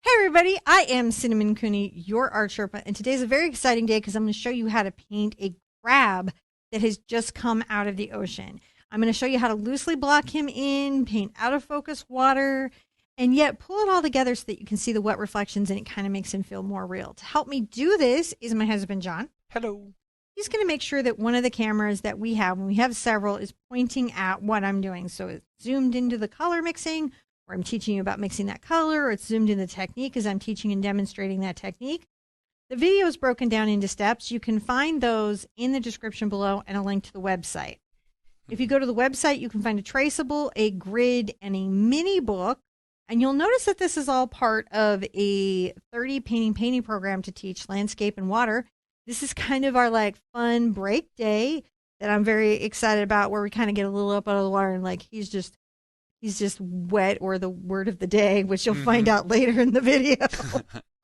Hey everybody, I am Cinnamon Cooney, your Art Sherpa, and today's a very exciting day because I'm going to show you how to paint a crab that has just come out of the ocean. I'm going to show you how to loosely block him in, paint out of focus water, and yet pull it all together so that you can see the wet reflections and it kind of makes him feel more real. To help me do this is my husband, John. Hello. He's going to make sure that one of the cameras that we have, when we have several, is pointing at what I'm doing. So it's zoomed into the color mixing, or I'm teaching you about mixing that color, or it's zoomed in the technique as I'm teaching and demonstrating that technique. The video is broken down into steps. You can find those in the description below and a link to the website. If you go to the website, you can find a traceable, a grid, and a mini book. And you'll notice that this is all part of a 30 painting program to teach landscape and water. This is kind of our like fun break day that I'm very excited about, where we kind of get a little up out of the water and like he's just wet, or the word of the day, which you'll find out later in the video.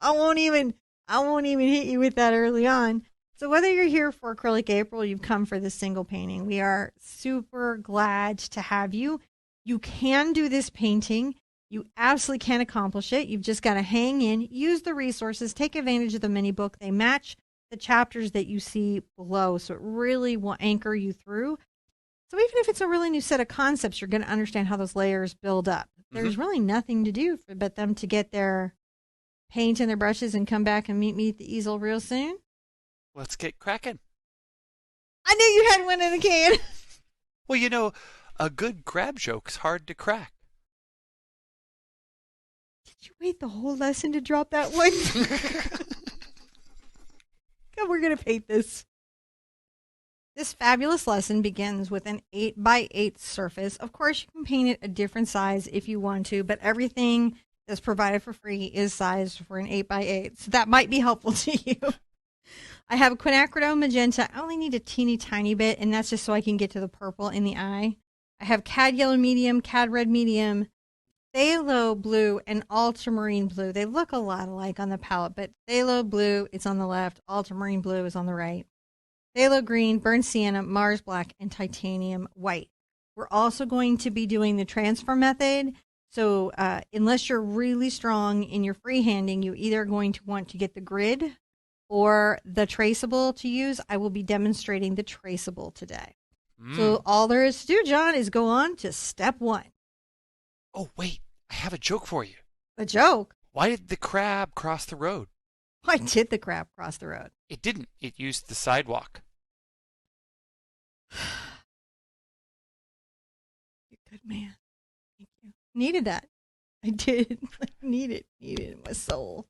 I won't even hit you with that early on. So whether you're here for Acrylic April, you've come for this single painting, we are super glad to have you. You can do this painting. You absolutely can accomplish it. You've just got to hang in, use the resources, take advantage of the mini book. They match the chapters that you see below, so it really will anchor you through. So even if it's a really new set of concepts, you're going to understand how those layers build up. There's really nothing to do but them to get their paint and their brushes and come back and meet me at the easel real soon. Let's get cracking. I knew you had one in the can. Well, you know, a good crab joke's hard to crack. Did you wait the whole lesson to drop that one? Come, we're going to paint this. This fabulous lesson begins with an 8x8 surface. Of course, you can paint it a different size if you want to, but everything that's provided for free is sized for an 8x8, so that might be helpful to you. I have a quinacridone magenta. I only need a teeny tiny bit, and that's just so I can get to the purple in the eye. I have cad yellow medium, cad red medium, phthalo blue, and ultramarine blue. They look a lot alike on the palette, but phthalo blue is on the left, ultramarine blue is on the right. Phthalo green, burnt sienna, Mars black, and titanium white. We're also going to be doing the transfer method. So unless you're really strong in your freehanding, you either are going to want to get the grid or the traceable to use. I will be demonstrating the traceable today. So all there is to do, John, is go on to step one. Oh, wait. I have a joke for you. A joke? Why did the crab cross the road? Why did the crab cross the road? It didn't. It used the sidewalk. You're a good man. Thank you. Needed that. I did. Needed it in my soul.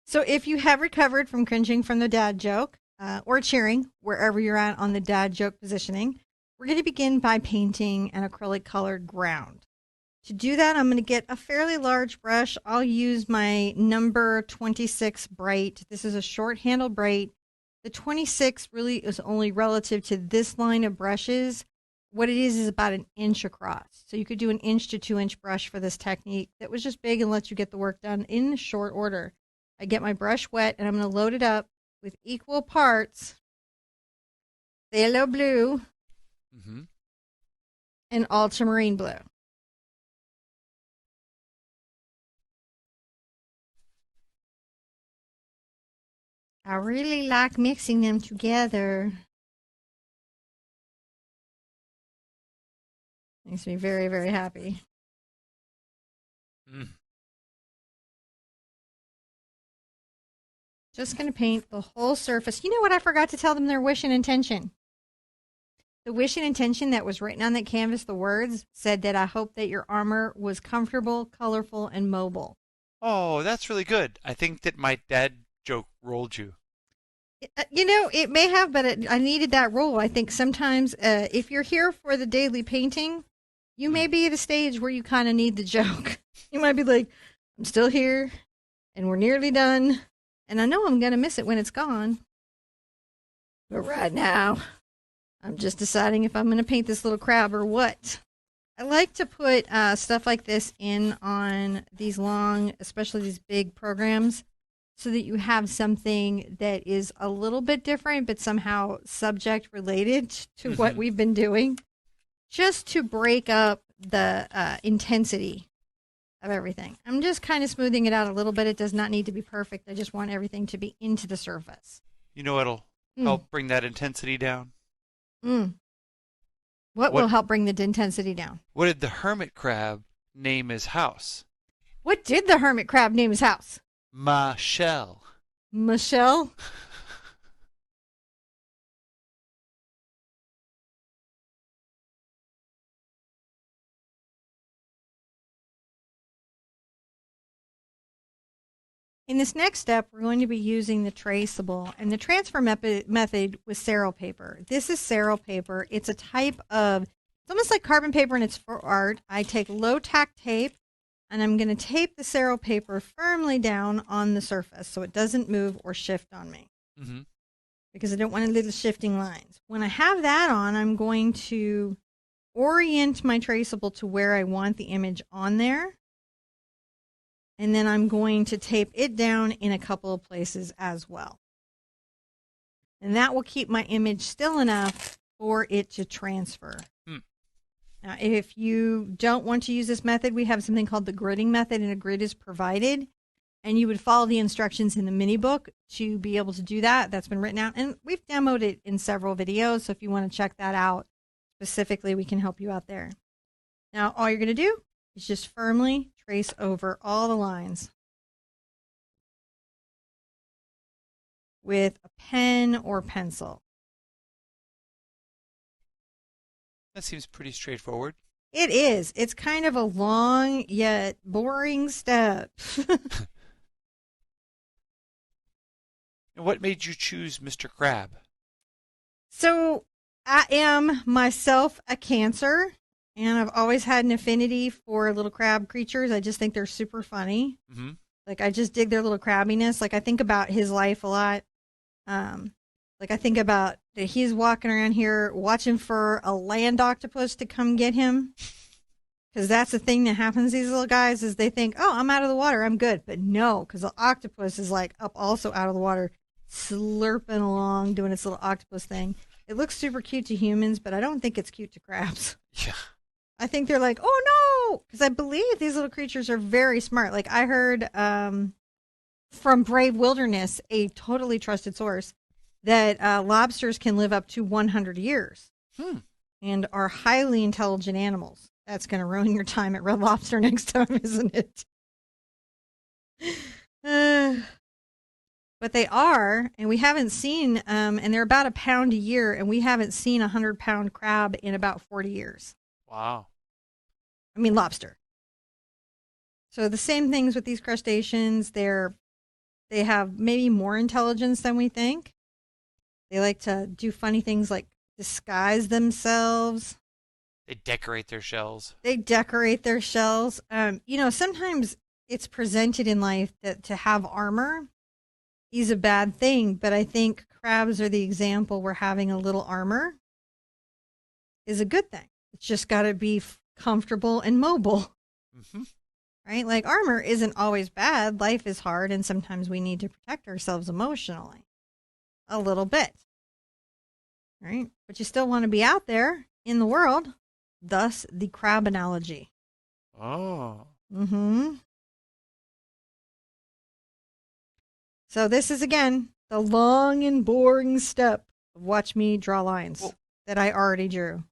So if you have recovered from cringing from the dad joke, or cheering, wherever you're at on the dad joke positioning, we're going to begin by painting an acrylic colored ground. To do that, I'm going to get a fairly large brush. I'll use my number 26 bright. This is a short handle bright. The 26 really is only relative to this line of brushes. What it is about an inch across. So you could do an inch to 2-inch brush for this technique that was just big and lets you get the work done in short order. I get my brush wet and I'm going to load it up with equal parts phthalo blue and ultramarine blue. I really like mixing them together. Makes me very, very happy. Just going to paint the whole surface. You know what? I forgot to tell them their wish and intention. The wish and intention that was written on that canvas, the words, said that I hope that your armor was comfortable, colorful, and mobile. Oh, that's really good. I think that my dad joke rolled you. You know, it may have, but I needed that roll. I think sometimes if you're here for the daily painting, you may be at a stage where you kind of need the joke. You might be like, I'm still here, and we're nearly done. And I know I'm going to miss it when it's gone. But right now, I'm just deciding if I'm going to paint this little crab or what. I like to put stuff like this in on these long, especially these big programs, so that you have something that is a little bit different, but somehow subject related to what Hmm. we've been doing, just to break up the intensity of everything. I'm just kind of smoothing it out a little bit. It does not need to be perfect. I just want everything to be into the surface. You know what'll Mm, help bring that intensity down? mm. What will What help bring the intensity down? what did the hermit crab name his house? What did the hermit crab name his house? Ma shell. Michelle? In this next step, we're going to be using the traceable and the transfer method with Ceril paper. This is Ceril paper. It's a type of, it's almost like carbon paper and it's for art. I take low tack tape and I'm going to tape the Ceril paper firmly down on the surface so it doesn't move or shift on me Hmm. because I don't want little shifting lines. When I have that on, I'm going to orient my traceable to where I want the image on there. And then I'm going to tape it down in a couple of places as well. And that will keep my image still enough for it to transfer. Hmm. Now, if you don't want to use this method, we have something called the gridding method, and a grid is provided. And you would follow the instructions in the mini book to be able to do that. That's been written out. And we've demoed it in several videos. So if you want to check that out specifically, we can help you out there. Now, all you're going to do is just firmly trace over all the lines with a pen or pencil. That seems pretty straightforward. It is. It's kind of a long yet boring step. And what made you choose Mr. Crab? So, I am myself a Cancer, and I've always had an affinity for little crab creatures. I just think they're super funny. Hmm. Like, I just dig their little crabbiness. Like, I think about his life a lot. Um, like, I think about that he's walking around here watching for a land octopus to come get him. Because that's the thing that happens to these little guys is they think, oh, I'm out of the water, I'm good. But no, because the octopus is like up also out of the water, slurping along, doing its little octopus thing. It looks super cute to humans, but I don't think it's cute to crabs. Yeah. I think they're like, oh no, because I believe these little creatures are very smart. Like I heard from Brave Wilderness, a totally trusted source, that lobsters can live up to 100 years Hmm. and are highly intelligent animals. That's going to ruin your time at Red Lobster next time, isn't it? Uh, but they are, and we haven't seen, and they're about a pound a year, and we haven't seen a 100-pound crab in about 40 years. Wow. I mean, lobster. So the same things with these crustaceans. They have maybe more intelligence than we think. They like to do funny things like disguise themselves. They decorate their shells. They decorate their shells. Sometimes it's presented in life that to have armor is a bad thing, but I think crabs are the example where having a little armor is a good thing. It's just got to be comfortable and mobile, Hmm. right? Like armor isn't always bad. Life is hard, and sometimes we need to protect ourselves emotionally a little bit, right? But you still want to be out there in the world. Thus, the crab analogy. Oh. Mm-hmm. So this is again the long and boring step of watch me draw lines Well, that I already drew.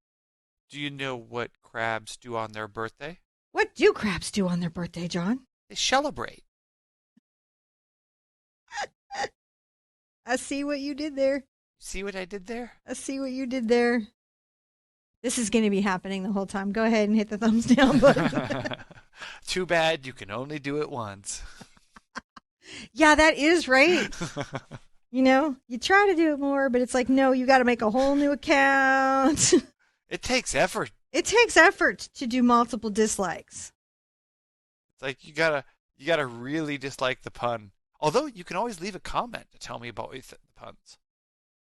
do you know what crabs do on their birthday? What do crabs do on their birthday, John? They celebrate. I see what you did there. See what I did there? I see what you did there. This is going to be happening the whole time. Go ahead and hit the thumbs down button. Too bad you can only do it once. Yeah, that is right. You try to do it more, but it's like, no, you got to make a whole new account. It takes effort. It takes effort to do multiple dislikes. It's like you gotta really dislike the pun. Although you can always leave a comment to tell me about the puns.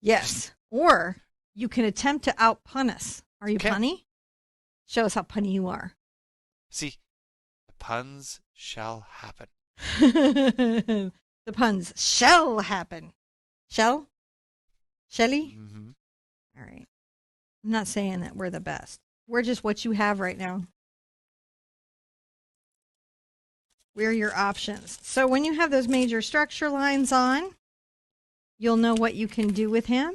Yes. Or you can attempt to out-pun us. Are you Okay. punny? Show us how punny you are. See, the puns shall happen. The puns shall happen. Shall? Shelly? Mm-hmm. All right. I'm not saying that we're the best. We're just what you have right now. We're your options. So when you have those major structure lines on, you'll know what you can do with him.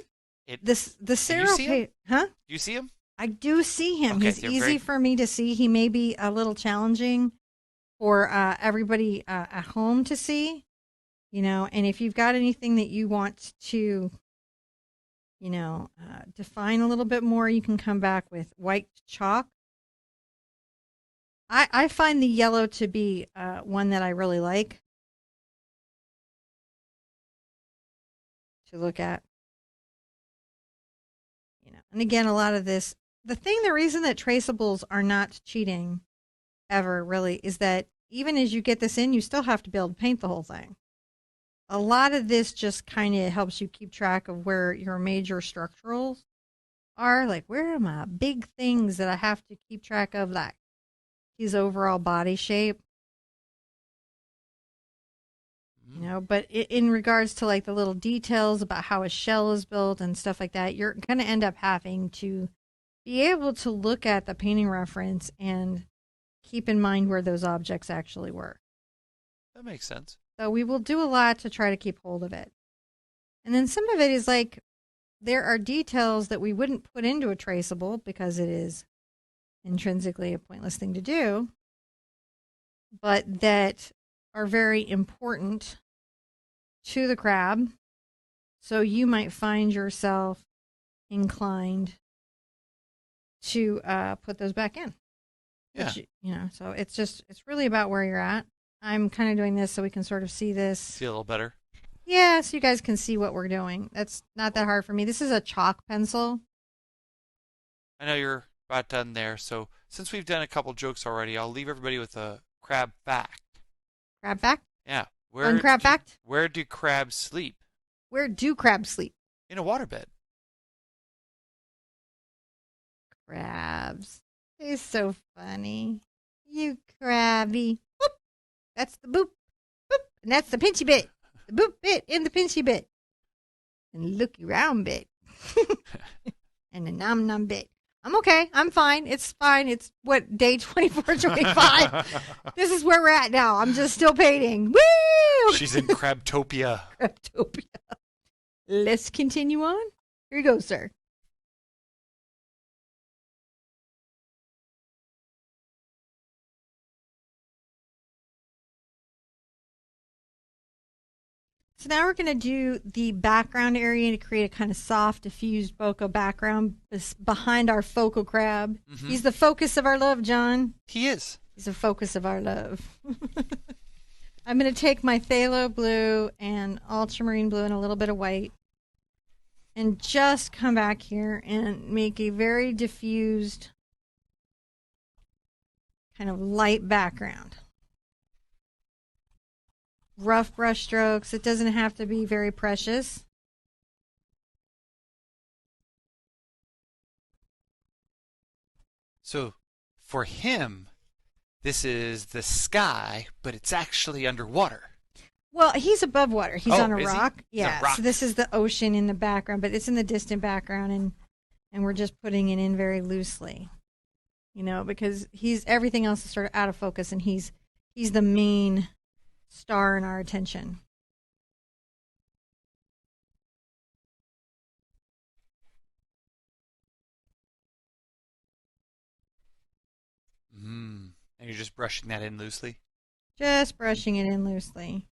The Can you see him? huh? Do you see him? I do see him. Okay, He's you're easy for me to see. He may be a little challenging for everybody at home to see, and if you've got anything that you want to, define a little bit more, you can come back with white chalk. I find the yellow to be one that I really like to look at. And again, a lot of this, the reason that traceables are not cheating ever really is that even as you get this in, you still have to be able to paint the whole thing. A lot of this just kind of helps you keep track of where your major structurals are. Like, where are my big things that I have to keep track of, like his overall body shape? But in regards to like the little details about how a shell is built and stuff like that, you're going to end up having to be able to look at the painting reference and keep in mind where those objects actually were. That makes sense. So we will do a lot to try to keep hold of it. And then some of it is like, there are details that we wouldn't put into a traceable because it is intrinsically a pointless thing to do, but that are very important to the crab. So you might find yourself inclined to put those back in. Yeah. Which, so it's really about where you're at. I'm kind of doing this so we can sort of see this. See a little better. Yeah, so you guys can see what we're doing. That's not that hard for me. This is a chalk pencil. I know you're about done there, so since we've done a couple jokes already, I'll leave everybody with a crab fact. Crab fact? Yeah. One crab fact? Where do crabs sleep? Where do crabs sleep? In a waterbed. Crabs. They're so funny. You crabby. Boop. That's the boop. Boop. And that's the pinchy bit. The boop bit and the pinchy bit. And looky round bit. And the nom nom bit. I'm okay. I'm fine. It's fine. It's what, day 24, 25. This is where we're at now. I'm just still painting. Woo! She's in Crabtopia. Crabtopia. Let's continue on. Here you go, sir. So now we're going to do the background area to create a kind of soft, diffused bokeh background behind our focal crab. Mm-hmm. He's the focus of our love, John. He is. He's the focus of our love. I'm going to take my phthalo blue and ultramarine blue and a little bit of white and just come back here and make a very diffused kind of light background. Rough brush strokes. It doesn't have to be very precious. So for him, this is the sky, but it's actually underwater. Well, he's above water. He's on a rock. Yeah. Rock. So this is the ocean in the background, but it's in the distant background, and we're just putting it in very loosely. Because everything else is sort of out of focus, and he's the main star in our attention. And you're just brushing that in loosely? Just brushing it in loosely.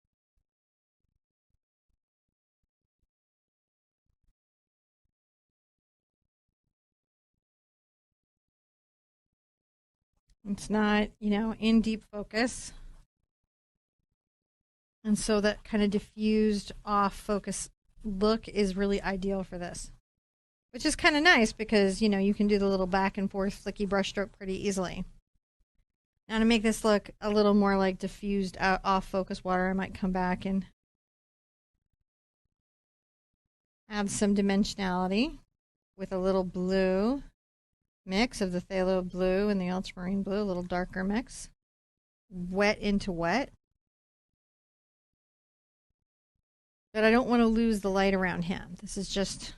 It's not, in deep focus. And so that kind of diffused off focus look is really ideal for this, which is kind of nice because, you can do the little back and forth flicky brush stroke pretty easily. Now to make this look a little more like diffused off focus water, I might come back and add some dimensionality with a little blue mix of the phthalo blue and the ultramarine blue, a little darker mix. Wet into wet. But I don't want to lose the light around him. This is just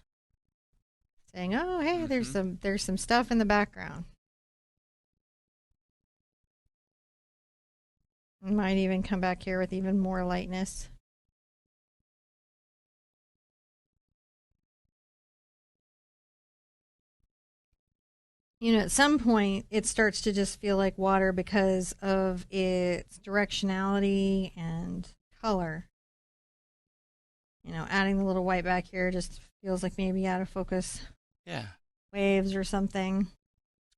saying, oh, hey, Mm-hmm. there's some stuff in the background. Might even come back here with even more lightness. At some point, it starts to just feel like water because of its directionality and color. Adding the little white back here just feels like maybe out of focus Yeah. waves or something.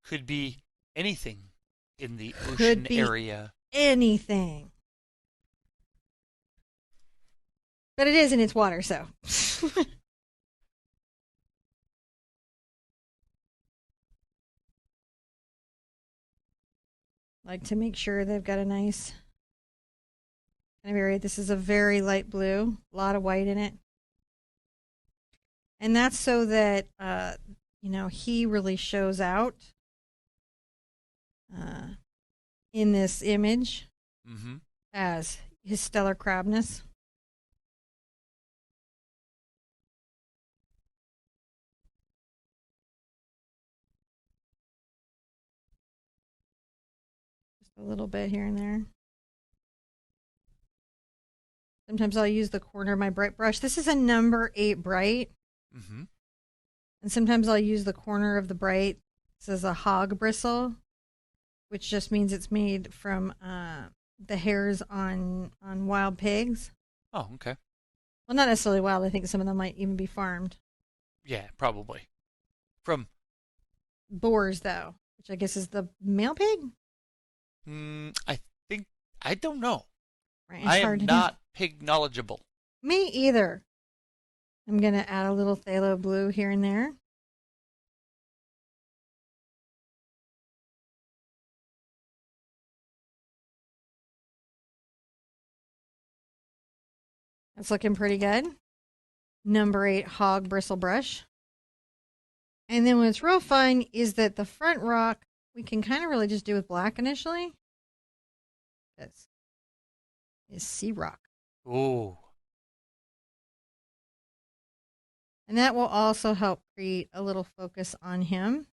Could be anything in the Could ocean be area. anything. But it is in its water, so. Like to make sure they've got a nice kind of area. This is a very light blue, a lot of white in it. And that's so that, he really shows out in this image Mm-hmm. as his stellar crabness. Just a little bit here and there. Sometimes I'll use the corner of my bright brush. This is a number 8 bright. Mm-hmm. And sometimes I'll use the corner of the bright. This is a hog bristle, which just means it's made from the hairs on wild pigs. Oh, okay. Well, not necessarily wild. I think some of them might even be farmed. Yeah, probably. From Boars, though, which I guess is the male pig. I think I don't know. Right, I it's hard am to know. not pig knowledgeable. Me either. I'm gonna add a little phthalo blue here and there. That's looking pretty good. Number 8 hog bristle brush. And then what's real fun is that the front rock we can kind of really just do with black initially. This is sea rock. Oh, And that will also help create a little focus on him.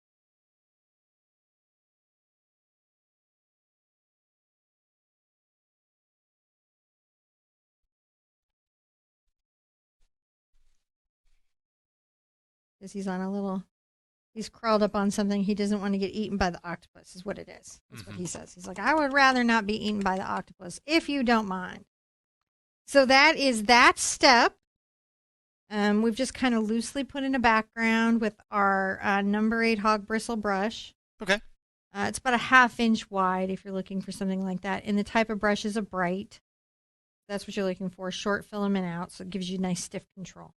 Because he's crawled up on something. He doesn't want to get eaten by the octopus, is what it is. That's what he says. He's like, I would rather not be eaten by the octopus, if you don't mind. So that is that step. We've just kind of loosely put in a background with our number 8 hog bristle brush. okay. It's about a 1/2 inch wide if you're looking for something like that. And the type of brush is a bright. That's what you're looking for. Short filament out, so it gives you nice stiff control.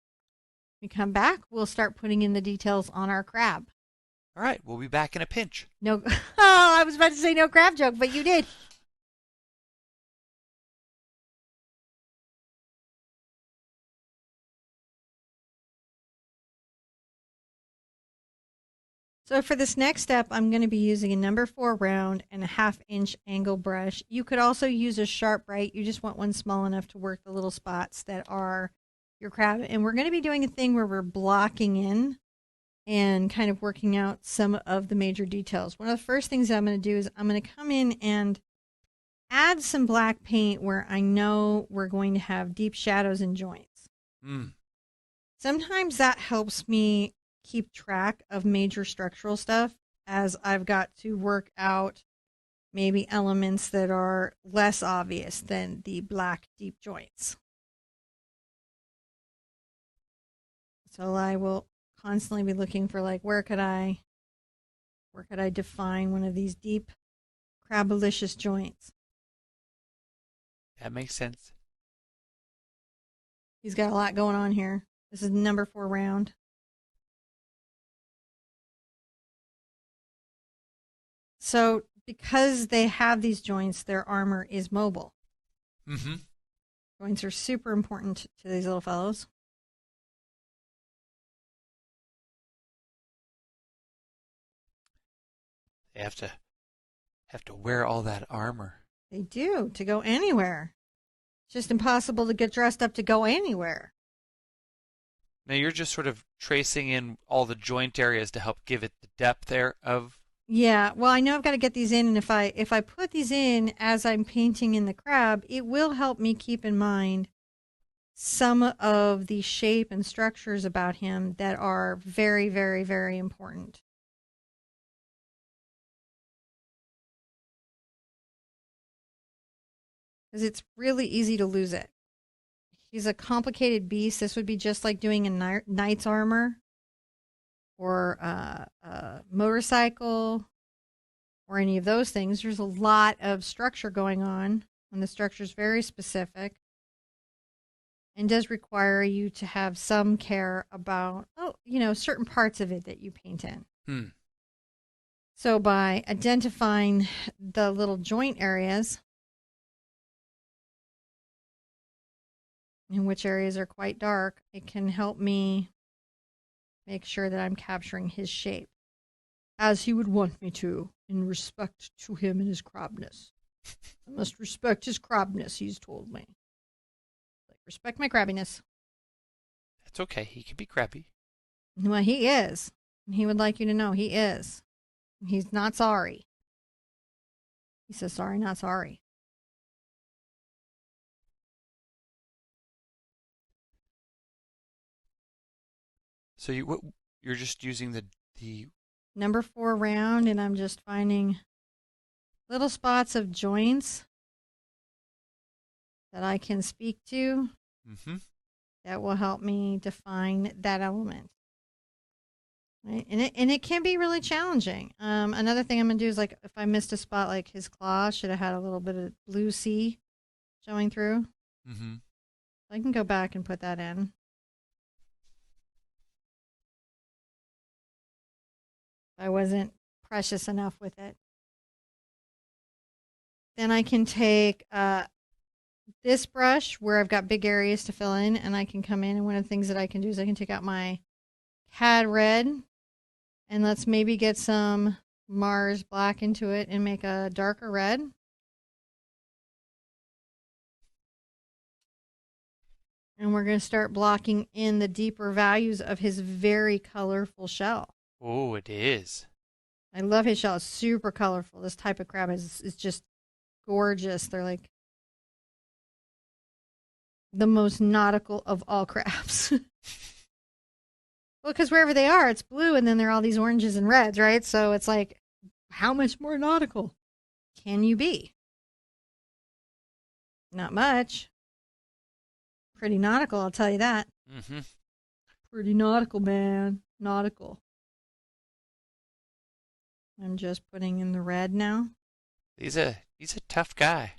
When we come back, we'll start putting in the details on our crab. All right, we'll be back in a pinch. No, oh, I was about to say no crab joke, but you did. So for this next step, I'm going to be using a number 4 round and a 1/2 inch angle brush. You could also use a sharp bright. You just want one small enough to work the little spots that are your crab. And we're going to be doing a thing where we're blocking in and kind of working out some of the major details. One of the first things I'm going to do is I'm going to come in and add some black paint where I know we're going to have deep shadows and joints. Mm. Sometimes that helps me keep track of major structural stuff as I've got to work out maybe elements that are less obvious than the black deep joints. So I will constantly be looking for like where could I define one of these deep crabalicious joints. That makes sense. He's got a lot going on here. This is number 4 round. So because they have these joints, their armor is mobile. Mm-hmm. Joints are super important to these little fellows. They have to wear all that armor. They do, to go anywhere. It's just impossible to get dressed up to go anywhere. Now you're just sort of tracing in all the joint areas to help give it the depth there of. Yeah, well, I know I've got to get these in, and if I put these in as I'm painting in the crab, it will help me keep in mind some of the shape and structures about him that are very, very, very important. Because it's really easy to lose it. He's a complicated beast. This would be just like doing a knight's armor or a motorcycle or any of those things. There's a lot of structure going on, and the structure is very specific and does require you to have some care about, certain parts of it that you paint in. Hmm. So by identifying the little joint areas, in which areas are quite dark, it can help me make sure that I'm capturing his shape as he would want me to, in respect to him and his crabness. I must respect his crabness, he's told me. Like, respect my crabbiness. That's okay. He can be crabby. Well, he is. He would like you to know he is. He's not sorry. He says, sorry, not sorry. So you're just using the. Number 4 round, and I'm just finding little spots of joints that I can speak to Mm-hmm. that will help me define that element. Right? And it can be really challenging. Another thing I'm gonna do is, like, if I missed a spot, like his claw should have had a little bit of blue sea showing through. Mm-hmm. I can go back and put that in. I wasn't precious enough with it. Then I can take this brush where I've got big areas to fill in, and I can come in, and one of the things that I can do is I can take out my CAD red, and let's maybe get some Mars black into it and make a darker red. And we're going to start blocking in the deeper values of his very colorful shell. Oh, it is. I love his shell. It's super colorful. This type of crab is just gorgeous. They're like the most nautical of all crabs. Well, because wherever they are, it's blue, and then there are all these oranges and reds, right? So it's like, how much more nautical can you be? Not much. Pretty nautical, I'll tell you that. Mm-hmm. Pretty nautical, man. Nautical. I'm just putting in the red now. He's a tough guy.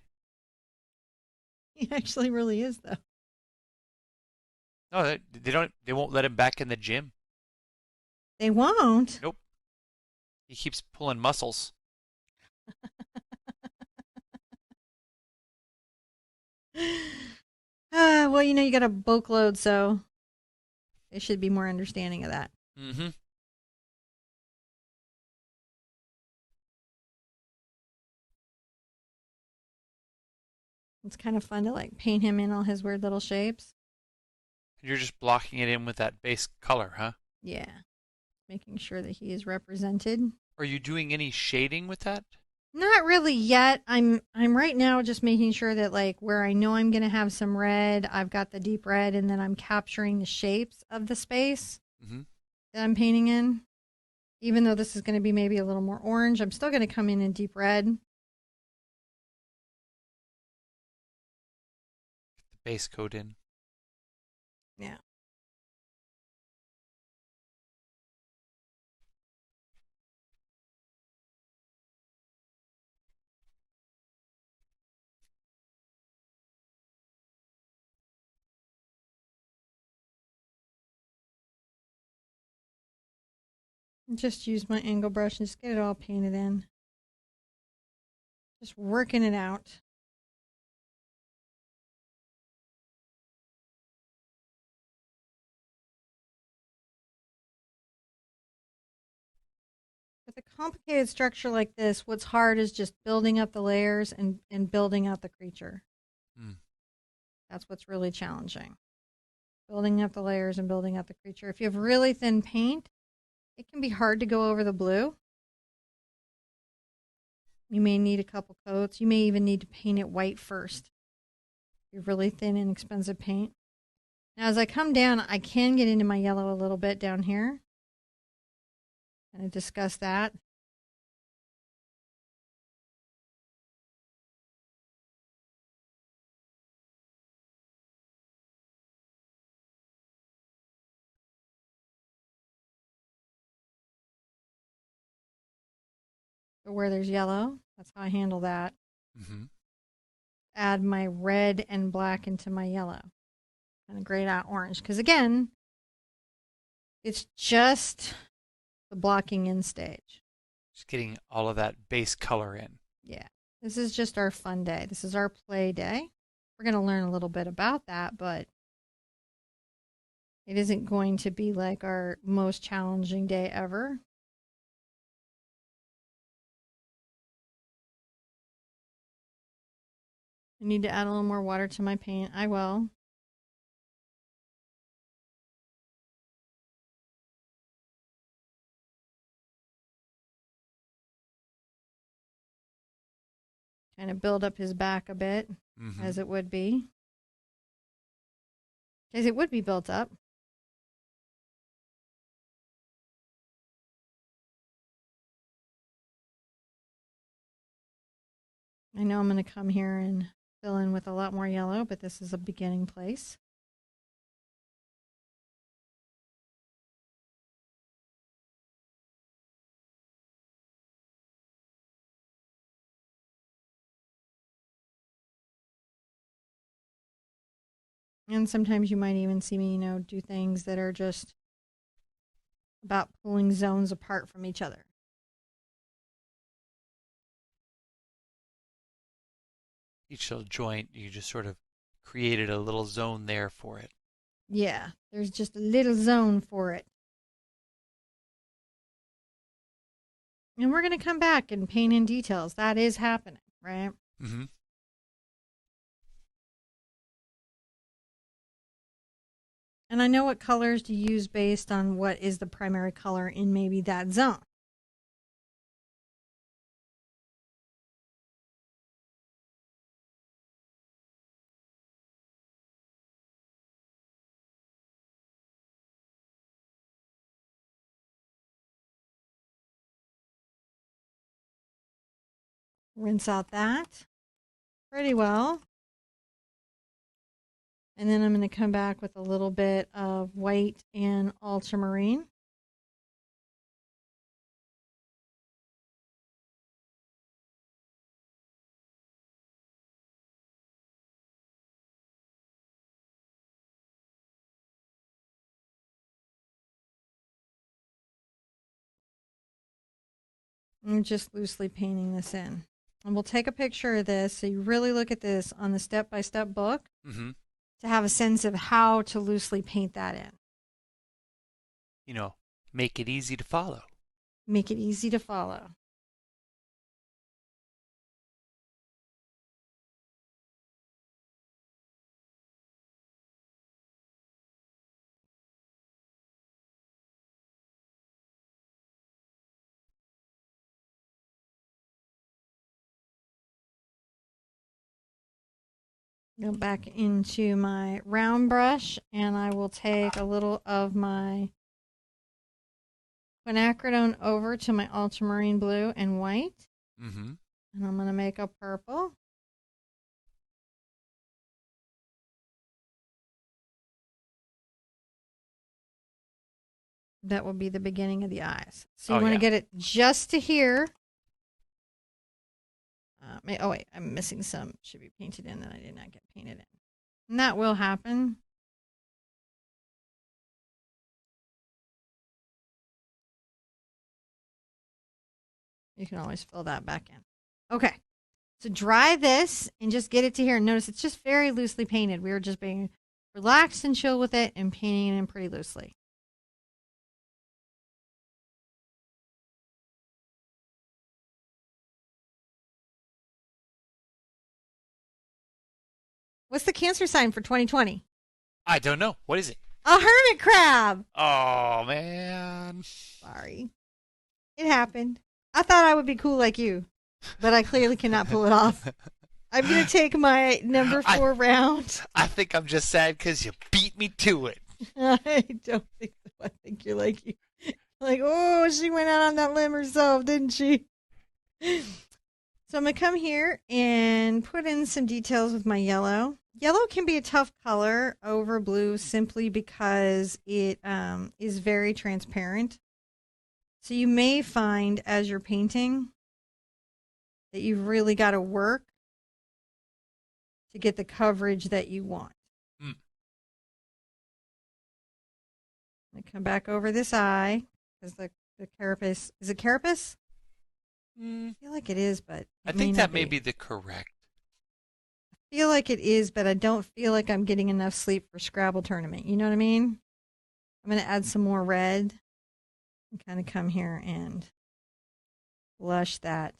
He actually really is, though. No, they won't let him back in the gym. They won't. Nope. He keeps pulling muscles. Well, you got a bulk load, so they should be more understanding of that. Mm-hmm. It's kind of fun to, like, paint him in all his weird little shapes. You're just blocking it in with that base color, huh? Yeah. Making sure that he is represented. Are you doing any shading with that? Not really yet. I'm right now just making sure that, like, where I know I'm going to have some red, I've got the deep red, and then I'm capturing the shapes of the space Mm-hmm. that I'm painting in. Even though this is going to be maybe a little more orange, I'm still going to come in deep red. The base coat in. Yeah. Just use my angle brush and just get it all painted in. Just working it out. With a complicated structure like this, what's hard is just building up the layers and building out the creature. Mm. That's what's really challenging. building up the layers and building up the creature. If you have really thin paint, it can be hard to go over the blue. You may need a couple coats. You may even need to paint it white first. You're really thin, inexpensive paint. Now, as I come down, I can get into my yellow a little bit down here. Kind of discuss that. So where there's yellow, that's how I handle that. Mm-hmm. Add my red and black into my yellow. Kind of grayed out orange. Because again, it's just the blocking in stage. Just getting all of that base color in. Yeah. This is just our fun day. This is our play day. We're going to learn a little bit about that, but it isn't going to be like our most challenging day ever. I need to add a little more water to my paint. I will. Kind of build up his back a bit, as it would be. As it would be built up. I know I'm going to come here and fill in with a lot more yellow, but this is a beginning place. And sometimes you might even see me, do things that are just about pulling zones apart from each other. Each little joint, you just sort of created a little zone there for it. Yeah, there's just a little zone for it. And we're going to come back and paint in details. That is happening, right? Mm-hmm. And I know what colors to use based on what is the primary color in maybe that zone. Rinse out that pretty well. And then I'm going to come back with a little bit of white and ultramarine. I'm just loosely painting this in. And we'll take a picture of this so you really look at this on the step-by-step book to have a sense of how to loosely paint that in. Make it easy to follow. Make it easy to follow. Go back into my round brush and I will take a little of my quinacridone over to my ultramarine blue and white. Mm-hmm. And I'm going to make a purple. That will be the beginning of the eyes. So you want to get it just to here. Oh, wait, I'm missing some. Should be painted in that I did not get painted in. And that will happen. You can always fill that back in. Okay, so dry this and just get it to here. Notice it's just very loosely painted. We were just being relaxed and chill with it and painting it in pretty loosely. What's the Cancer sign for 2020? I don't know. What is it? A hermit crab. Oh man. Sorry. It happened. I thought I would be cool like you, but I clearly cannot pull it off. I'm going to take my number I 4 round. I think I'm just sad because you beat me to it. I don't think so. I think you're like you. Like, oh, she went out on that limb herself, didn't she? So I'm going to come here and put in some details with my yellow. Yellow can be a tough color over blue simply because it is very transparent. So you may find as you're painting that you've really got to work to get the coverage that you want. Mm. I come back over this eye because the carapace, is it carapace? Mm. I feel like it is, but I think that may be the correct. I feel like it is, but I don't feel like I'm getting enough sleep for Scrabble tournament. You know what I mean? I'm going to add some more red and kind of come here and blush that.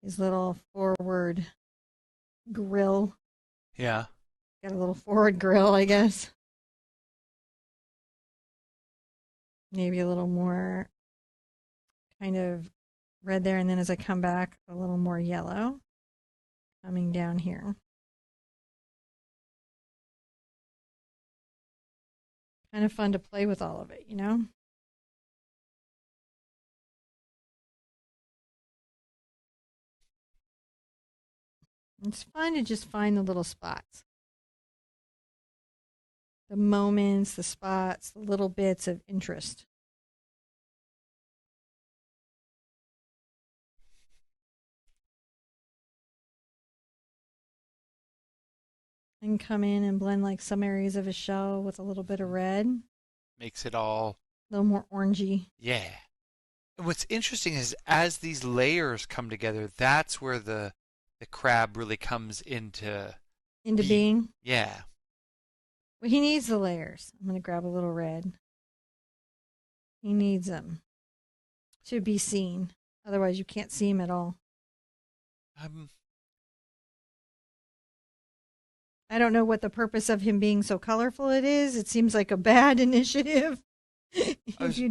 His little forward grill. Yeah. Got a little forward grill, I guess. Maybe a little more kind of red there. And then as I come back, a little more yellow coming down here. Kind of fun to play with all of it, you know? It's fun to just find the little spots. The moments, the spots, the little bits of interest. And come in and blend like some areas of a shell with a little bit of red. Makes it all. A little more orangey. Yeah. And what's interesting is as these layers come together, that's where the crab really comes into Into being. being. Yeah. Well, he needs the layers. I'm going to grab a little red. He needs them to be seen. Otherwise, you can't see him at all. I don't know what the purpose of him being so colorful it is. It seems like a bad initiative. If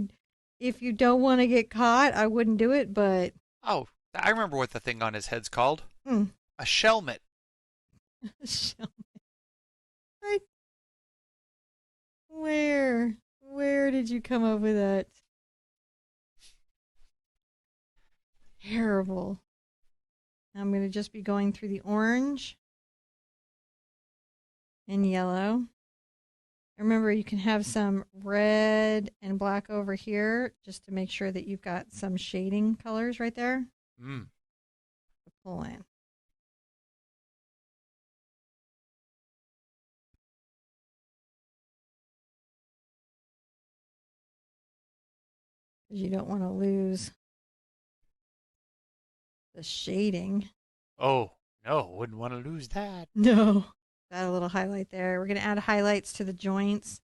you don't want to get caught, I wouldn't do it, but Oh, I remember what the thing on his head's called. Hmm. A shelmet. I, where did you come up with that? Terrible. I'm going to just be going through the orange and yellow. Remember, you can have some red and black over here just to make sure that you've got some shading colors right there Mm. to pull in. Because you don't want to lose the shading. Oh, no, wouldn't want to lose that. No. Got a little highlight there. We're going to add highlights to the joints.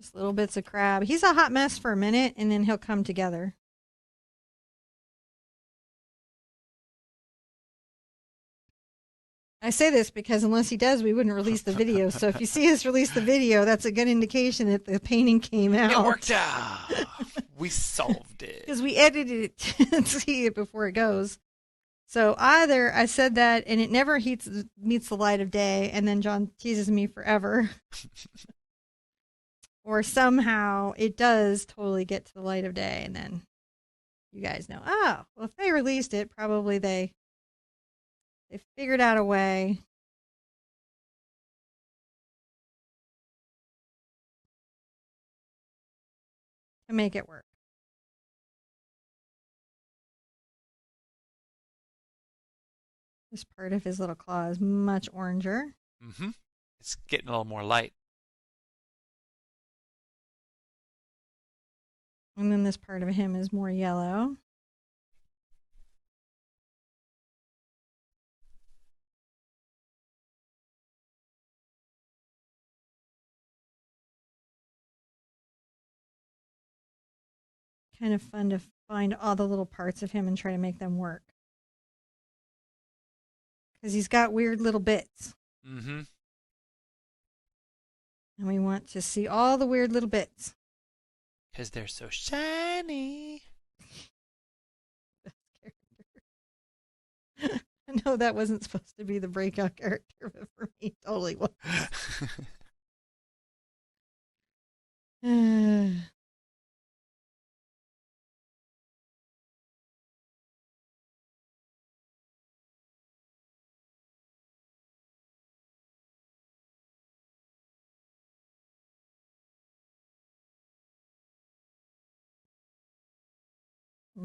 Just little bits of crab. He's a hot mess for a minute, and then he'll come together. I say this because unless he does, we wouldn't release the video. So if you see us release the video, that's a good indication that the painting came out. It worked out. We solved it. Because we edited it to see it before it goes. So either I said that and it never meets the light of day, and then John teases me forever. Or somehow it does totally get to the light of day, and then you guys know, oh, well, if they released it, probably they figured out a way to make it work. This part of his little claw is much oranger. Mm-hmm. It's getting a little more light. And then this part of him is more yellow. kind of fun to find all the little parts of him and try to make them work. Because he's got weird little bits. Mm-hmm. And we want to see all the weird little bits. Because they're so shiny. I know that wasn't supposed to be the breakout character, but for me, it totally was. And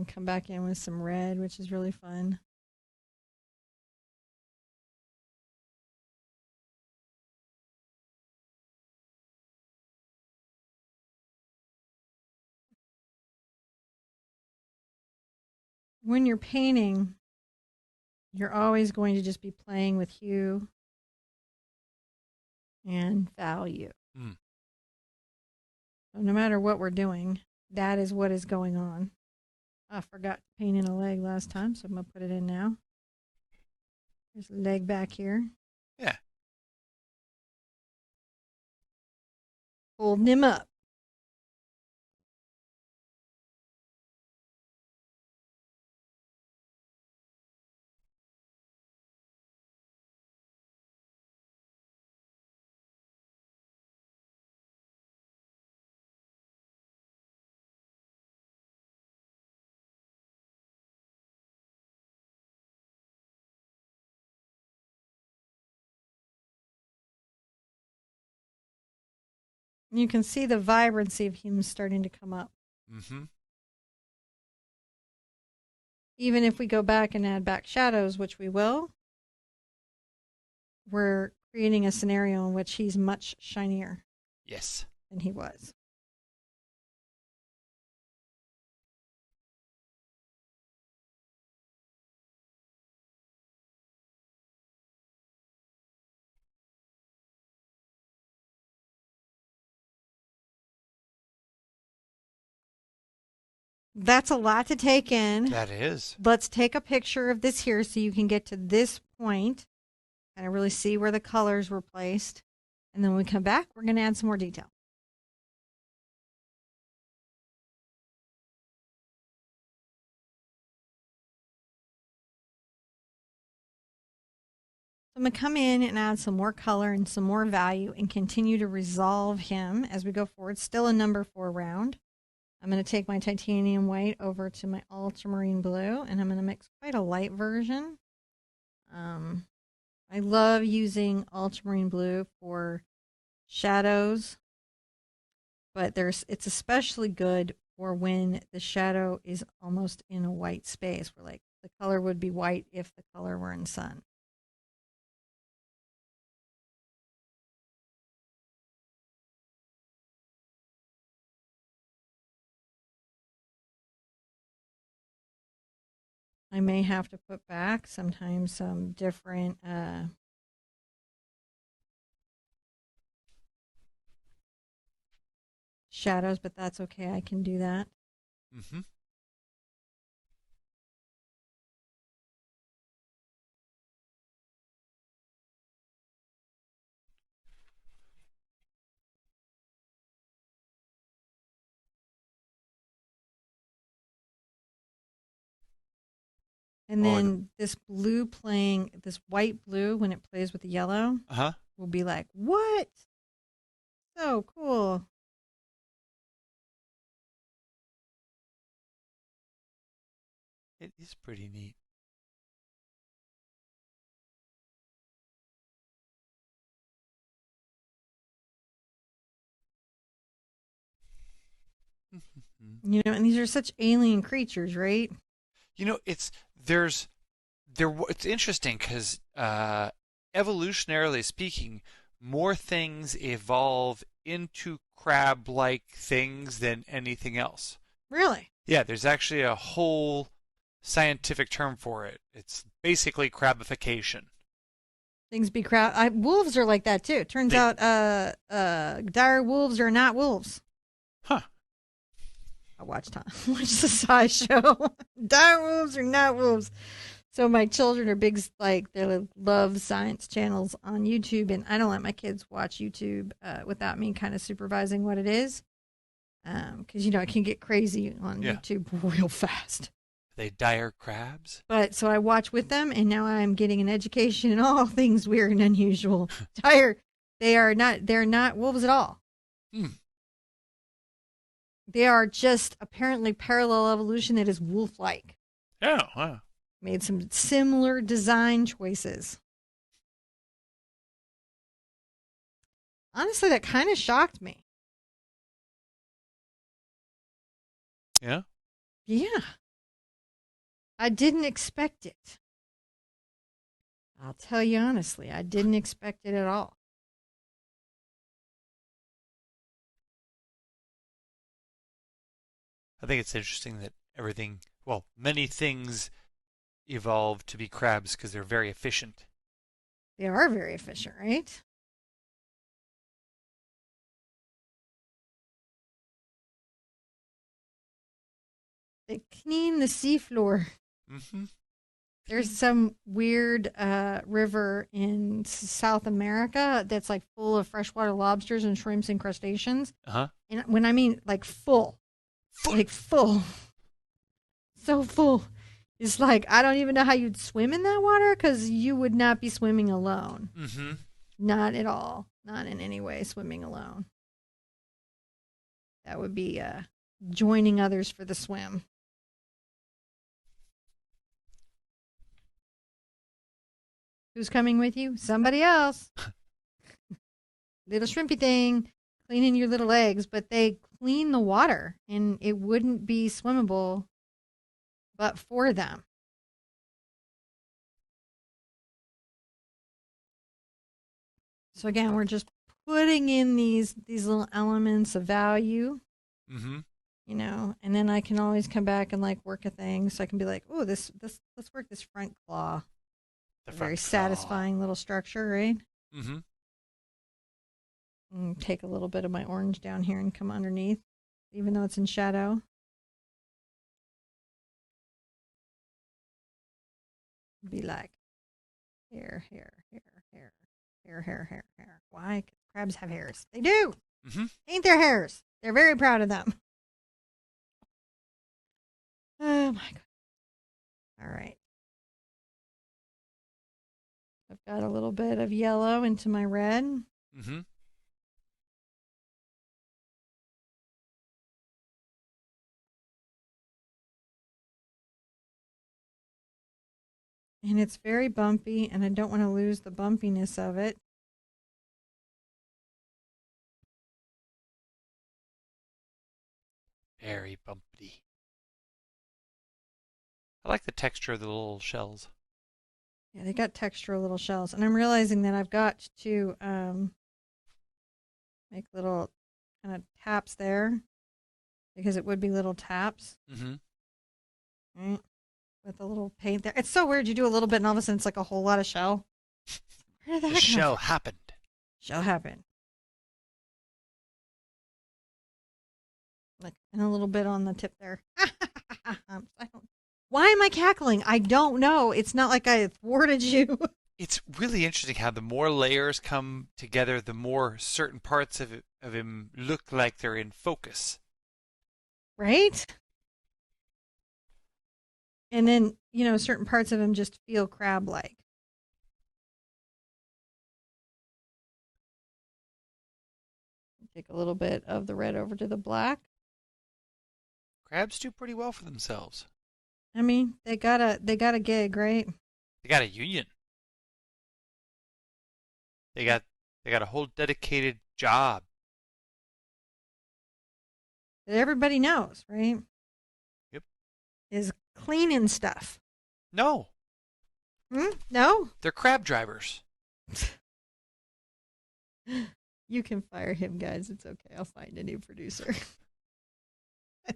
come back in with some red, which is really fun. When you're painting, you're always going to just be playing with hue and value. Mm. So no matter what we're doing, that is what is going on. I forgot to paint in a leg last time, so I'm going to put it in now. There's a leg back here. Yeah. Holding him up. You can see the vibrancy of him starting to come up. Mm-hmm. Even if we go back and add back shadows, which we will, we're creating a scenario in which he's much shinier Yes. than he was. That's a lot to take in. That is. Let's take a picture of this here so you can get to this point and really see where the colors were placed. And then when we come back, we're going to add some more detail. I'm going to come in and add some more color and some more value and continue to resolve him as we go forward. Still a number 4 round. I'm going to take my titanium white over to my ultramarine blue, and I'm going to mix quite a light version. I love using ultramarine blue for shadows, but it's especially good for when the shadow is almost in a white space, where like the color would be white if the color were in sun. I may have to put back sometimes some different shadows, but that's okay. I can do that. Mm-hmm. And then this blue playing, this white blue, when it plays with the yellow, will be like, what? So cool. It is pretty neat. You know, and these are such alien creatures, right? You know, it's interesting because evolutionarily speaking, more things evolve into crab-like things than anything else. Really? Yeah, there's actually a whole scientific term for it. It's basically crabification. Things be crowd. Wolves are like that too. Turns out, dire wolves are not wolves. Huh. I watch time. Watch the SciShow. Dire wolves or not wolves. So my children are big, like they love science channels on YouTube, and I don't let my kids watch YouTube without me kind of supervising what it is, because you know it can get crazy on Yeah. YouTube real fast. They dire crabs? But so I watch with them, and now I'm getting an education in all things weird and unusual. Dire, they're not wolves at all. Hmm. They are just apparently parallel evolution that is wolf-like. Oh, wow. Made some similar design choices. Honestly, that kind of shocked me. Yeah? Yeah, I didn't expect it. I'll tell you honestly, I didn't expect it at all. I think it's interesting that everything, well, many things evolved to be crabs because they're very efficient. They are very efficient, right? They clean the seafloor. Mm-hmm. There's some weird river in South America that's like full of freshwater lobsters and shrimps and crustaceans. Uh-huh. And when I mean like full, so full, it's like I don't even know how you'd swim in that water because you would not be swimming alone. Mm-hmm. Not at all. Not in any way swimming alone. That would be joining others for the swim. Who's coming with you? Somebody else. Little shrimpy thing, cleaning your little legs, but they clean the water and it wouldn't be swimmable but for them. So again, we're just putting in these little elements of value, Mm-hmm. you know, and then I can always come back and like work a thing. So I can be like, oh, this let's work this front claw. The A very front claw. satisfying little structure, right? Mm-hmm. And take a little bit of my orange down here and come underneath, even though it's in shadow. Be like hair, hair, hair, hair, hair, hair, hair, hair. Why? 'Cause crabs have hairs. They do. Mm-hmm. Ain't their hairs? They're very proud of them. Oh my god. All right. I've got a little bit of yellow into my red. Mm-hmm. And it's very bumpy, and I don't want to lose the bumpiness of it. Very bumpy. I like the texture of the little shells. Yeah, they got textural little shells. And I'm realizing that I've got to make little kind of taps there because it would be little taps, Mm-hmm. right? With a little paint there. It's so weird. You do a little bit and all of a sudden it's like a whole lot of shell. Where did The that come shell from? happened. Shell happen. Like, and a little bit on the tip there. I don't, why am I cackling? I don't know. It's not like I thwarted you. It's really interesting how the more layers come together, the more certain parts of him look like they're in focus. Right? And then, you know, certain parts of him just feel crab like. Take a little bit of the red over to the black. Crabs do pretty well for themselves. I mean, they got a gig, right? They got a union. They got they got a whole dedicated job. That everybody knows, right? Yep. Is cleaning stuff. No, No? they're crab drivers. You can fire him, guys. It's okay. I'll find a new producer.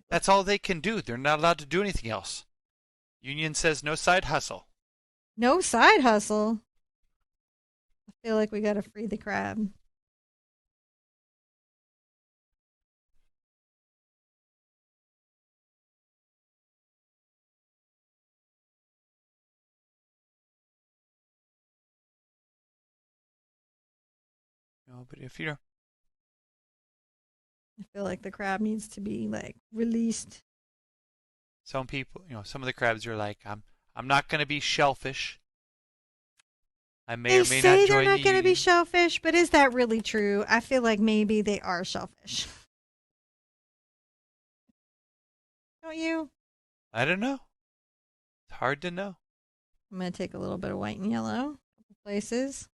That's all they can do. They're not allowed to do anything else. Union says no side hustle. No side hustle. I feel like we got to free the crab. but if you I feel like the crab needs to be like released. some people, some of the crabs are like, I'm not going to be shellfish. I may They or may not say they're join not going to be you. shellfish, but is that really true? I feel like maybe they are shellfish. Don't you? I don't know. It's hard to know. I'm going to take a little bit of white and yellow, a couple places.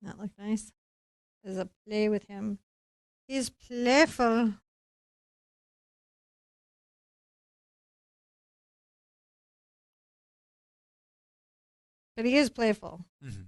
That look nice. There's a play with him. He's playful. But he is playful. Mm-hmm.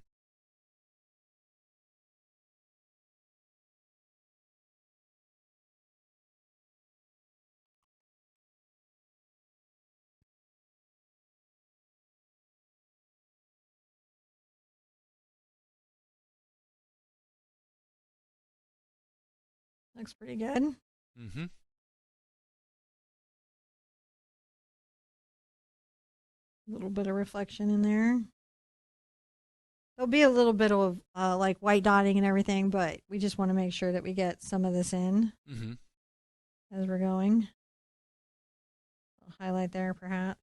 Looks pretty good. Mm-hmm. A little bit of reflection in there. There'll be a little bit of like white dotting and everything, but we just want to make sure that we get some of this in Mm-hmm. as we're going. I'll highlight there, perhaps.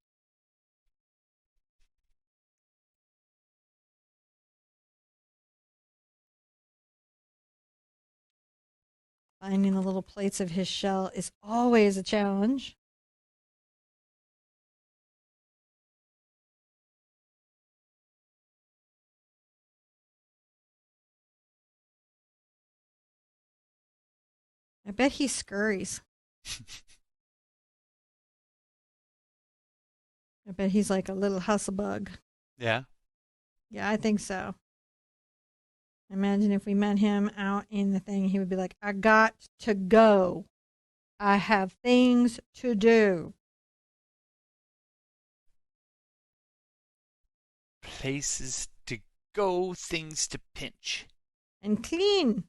Finding the little plates of his shell is always a challenge. I bet he scurries. I bet he's like a little hustle bug. Yeah. Yeah, I think so. Imagine if we met him out in the thing, he would be like, I got to go. I have things to do. Places to go, things to pinch. And clean.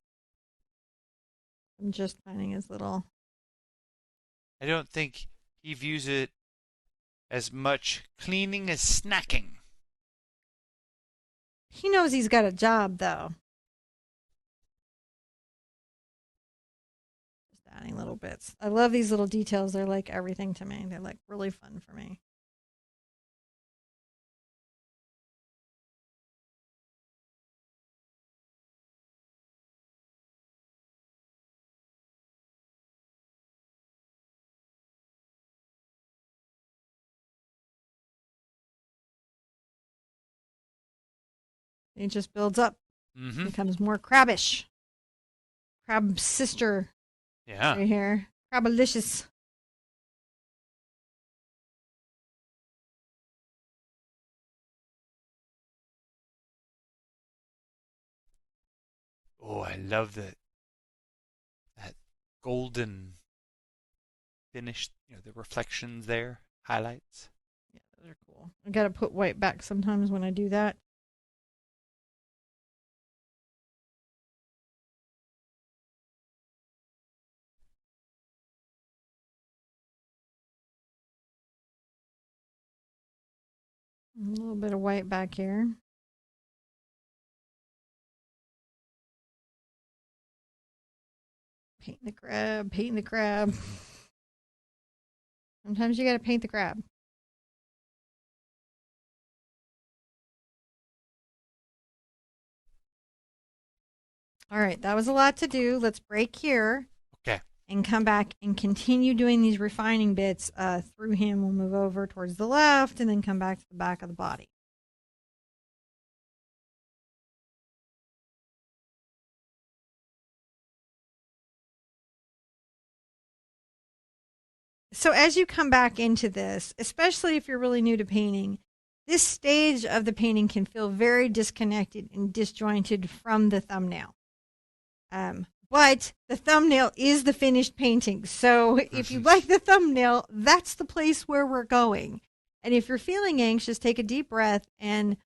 I'm just finding his little. I don't think he views it as much cleaning as snacking. He knows he's got a job, though. Just adding little bits. I love these little details. They're like everything to me. They're like really fun for me. It just builds up. Mm-hmm. Becomes more crabbish. Crab sister Yeah. right here. Crabalicious. Oh, I love that golden finish. The reflections there, highlights. Yeah, those are cool. I gotta put white back sometimes when I do that. A little bit of white back here. Paint the crab, paint the crab. Sometimes you gotta paint the crab. All right, that was a lot to do. Let's break here Okay. and come back and continue doing these refining bits through him. We'll move over towards the left and then come back to the back of the body. So as you come back into this, especially if you're really new to painting, this stage of the painting can feel very disconnected and disjointed from the thumbnail. But the thumbnail is the finished painting. So if you like the thumbnail, that's the place where we're going. And if you're feeling anxious, take a deep breath and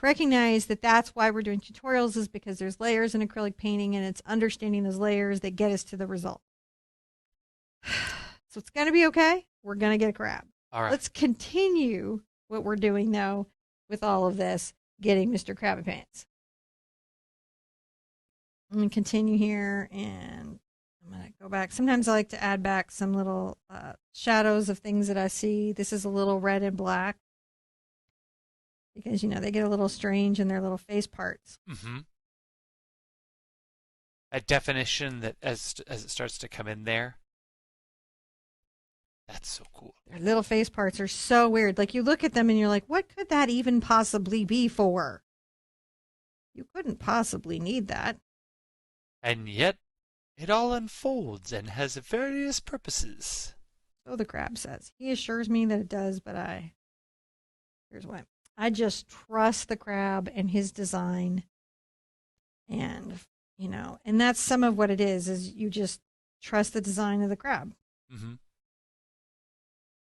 recognize that that's why we're doing tutorials, is because there's layers in acrylic painting and it's understanding those layers that get us to the result. So it's going to be okay. We're going to get a crab. All right. Let's continue what we're doing, though, with all of this. getting Mr. Krabby Pants. I'm going to continue here and I'm going to go back. Sometimes I like to add back some little shadows of things that I see. This is a little red and black because, they get a little strange in their little face parts. Mm-hmm. A definition that as it starts to come in there. That's so cool. Their little face parts are so weird. Like you look at them and you're like, what could that even possibly be for? You couldn't possibly need that. And yet, it all unfolds and has various purposes. So the crab says. He assures me that it does, but here's why. I just trust the crab and his design. And, and that's some of what it is you just trust the design of the crab. Mm-hmm.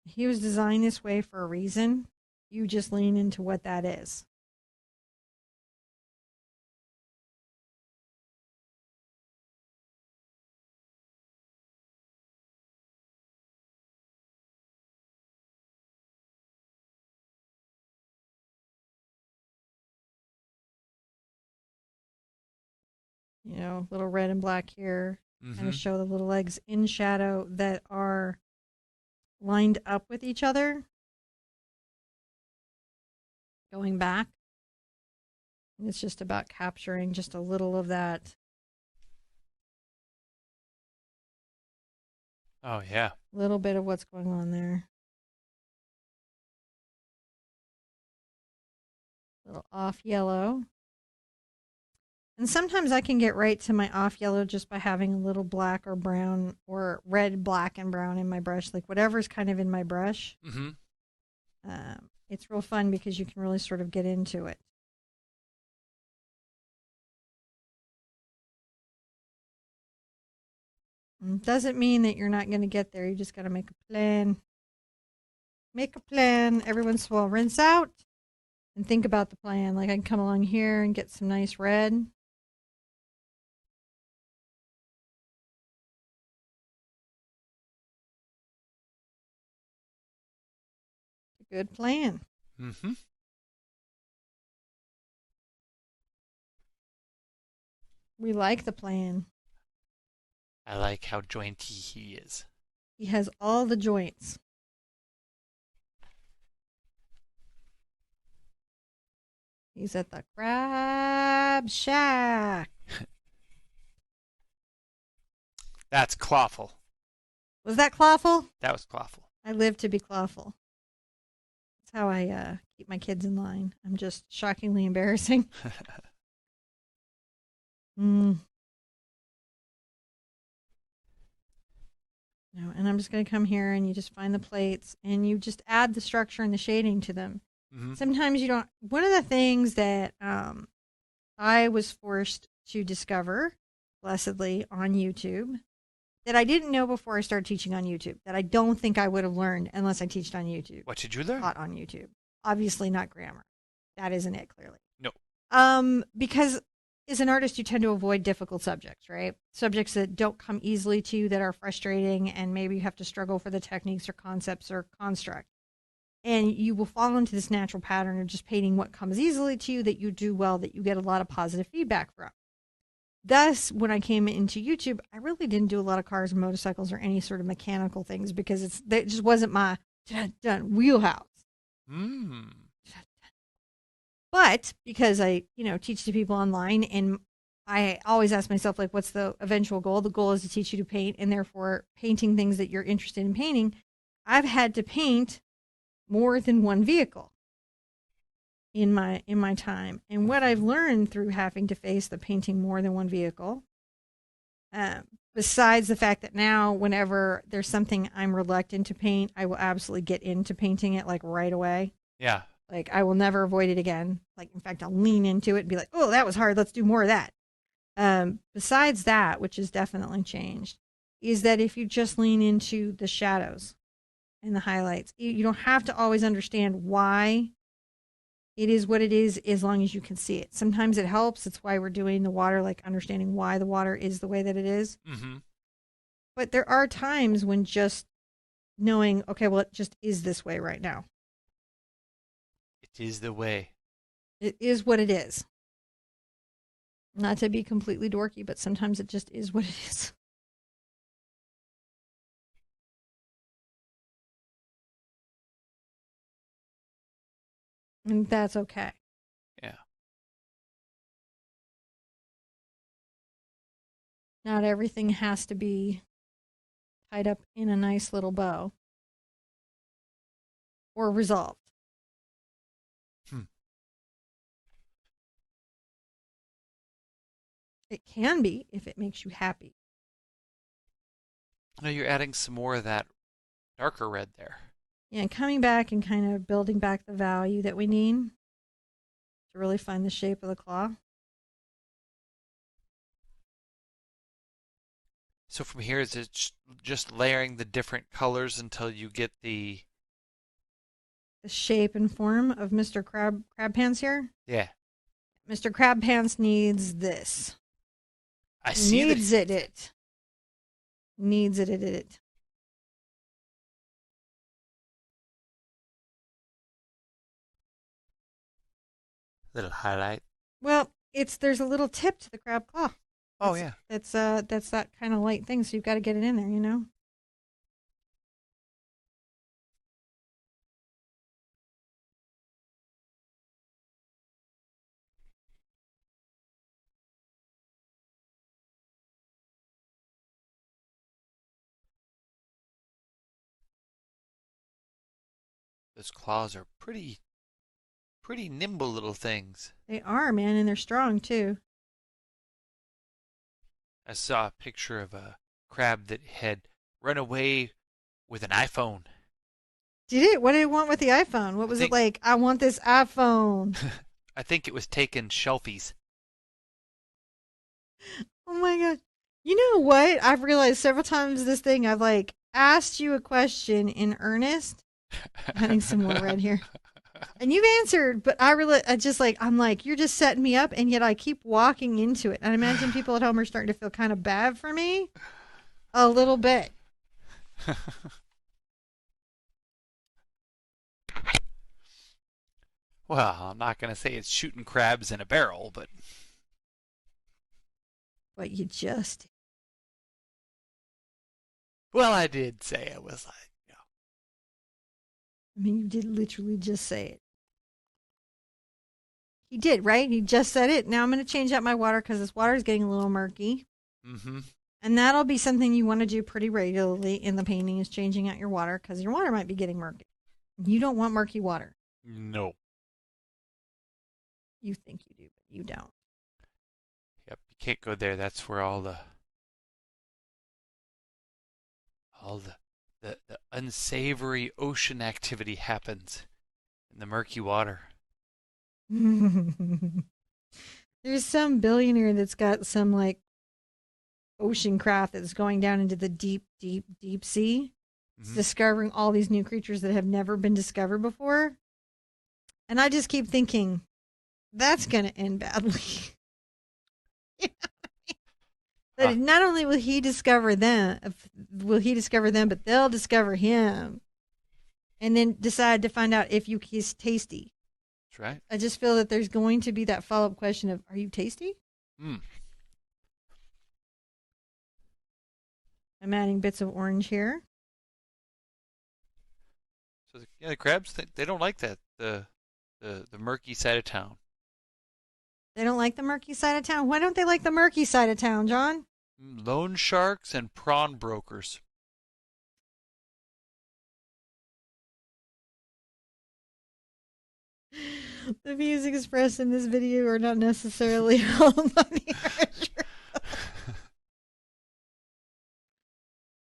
He was designed this way for a reason. You just lean into what that is. Little red and black here. Mm-hmm. Kind of show the little legs in shadow that are lined up with each other. Going back. And it's just about capturing just a little of that. Oh, yeah. Little bit of what's going on there. Little off yellow. And sometimes I can get right to my off yellow just by having a little black or brown or red, black, and brown in my brush, like whatever's kind of in my brush. Mm-hmm. It's real fun because you can really sort of get into it. It doesn't mean that you're not going to get there. You just got to make a plan. Make a plan. Every once in a while, rinse out and think about the plan. Like I can come along here and get some nice red. Good plan. Mm-hmm. We like the plan. I like how jointy he is. He has all the joints. He's at the Crab Shack. That's clawful. Was that clawful? That was clawful. I live to be clawful. That's how I keep my kids in line. I'm just shockingly embarrassing. No, and I'm just going to come here and you just find the plates and you just add the structure and the shading to them. Mm-hmm. Sometimes you don't. One of the things that I was forced to discover, blessedly, on YouTube, that I didn't know before I started teaching on YouTube, that I don't think I would have learned unless I taught on YouTube. What did you learn? Taught on YouTube. Obviously not grammar. That isn't it, clearly. No. Because as an artist, you tend to avoid difficult subjects, right? Subjects that don't come easily to you, that are frustrating, and maybe you have to struggle for the techniques or concepts or construct. And you will fall into this natural pattern of just painting what comes easily to you, that you do well, that you get a lot of positive feedback from. Thus, when I came into YouTube, I really didn't do a lot of cars and motorcycles or any sort of mechanical things because it just wasn't my wheelhouse. Mm. But because I, teach to people online, and I always ask myself, like, what's the eventual goal? The goal is to teach you to paint, and therefore painting things that you're interested in painting. I've had to paint more than one vehicle in my time. And what I've learned through having to face the painting more than one vehicle, besides the fact that now whenever there's something I'm reluctant to paint, I will absolutely get into painting it like right away. Yeah. Like I will never avoid it again. Like, in fact, I'll lean into it and be like, oh, that was hard. Let's do more of that. Besides that, which has definitely changed, is that if you just lean into the shadows and the highlights, you don't have to always understand why it is what it is, as long as you can see it. Sometimes it helps. It's why we're doing the water, like understanding why the water is the way that it is. Mm-hmm. But there are times when just knowing, okay, well, it just is this way right now. It is the way. It is what it is. Not to be completely dorky, but sometimes it just is what it is. And that's okay. Yeah. Not everything has to be tied up in a nice little bow or resolved. Hmm. It can be if it makes you happy. Now you're adding some more of that darker red there. Yeah, and coming back and kind of building back the value that we need to really find the shape of the claw. So from here, is it just layering the different colors until you get the... The shape and form of Mr. Crab Pants here. Yeah. Mr. Crab Pants needs this. I He see needs that. it. Needs it. Little highlight. Well, there's a little tip to the crab claw. Oh, yeah. That's that kind of light thing, so you've got to get it in there, you know? Those claws are pretty nimble little things. They are, man, and they're strong too. I saw a picture of a crab that had run away with an iPhone. Did it? What did it want with the iPhone? What I was it think like? I want this iPhone. I think it was taking selfies. Oh my god. You know what? I've realized several times this thing I've like asked you a question in earnest. Adding some more red here. And you've answered, but I just like I'm like you're just setting me up, and yet I keep walking into it. And I imagine people at home are starting to feel kind of bad for me, a little bit. Well, I'm not going to say it's shooting crabs in a barrel, but But you just, well, I did say it was like, I mean, you did literally just say it. He did, right? He just said it. Now I'm going to change out my water because this water is getting a little murky. mm-hmm. And that'll be something you want to do pretty regularly in the painting is changing out your water because your water might be getting murky. You don't want murky water. No. You think you do, but you don't. Yep, you can't go there. That's where all the unsavory ocean activity happens in the murky water. There's some billionaire that's got some like ocean craft that's going down into the deep, deep, deep sea. It's Mm-hmm. discovering all these new creatures that have never been discovered before. And I just keep thinking, that's going to end badly. But not only will he discover them, but they'll discover him, and then decide to find out if he's tasty. That's right. I just feel that there's going to be that follow up question of, "Are you tasty?" Mm. I'm adding bits of orange here. So the crabs they don't like that the murky side of town. They don't like the murky side of town. Why don't they like the murky side of town, John? Loan sharks and prawn brokers. The views expressed in this video are not necessarily all money.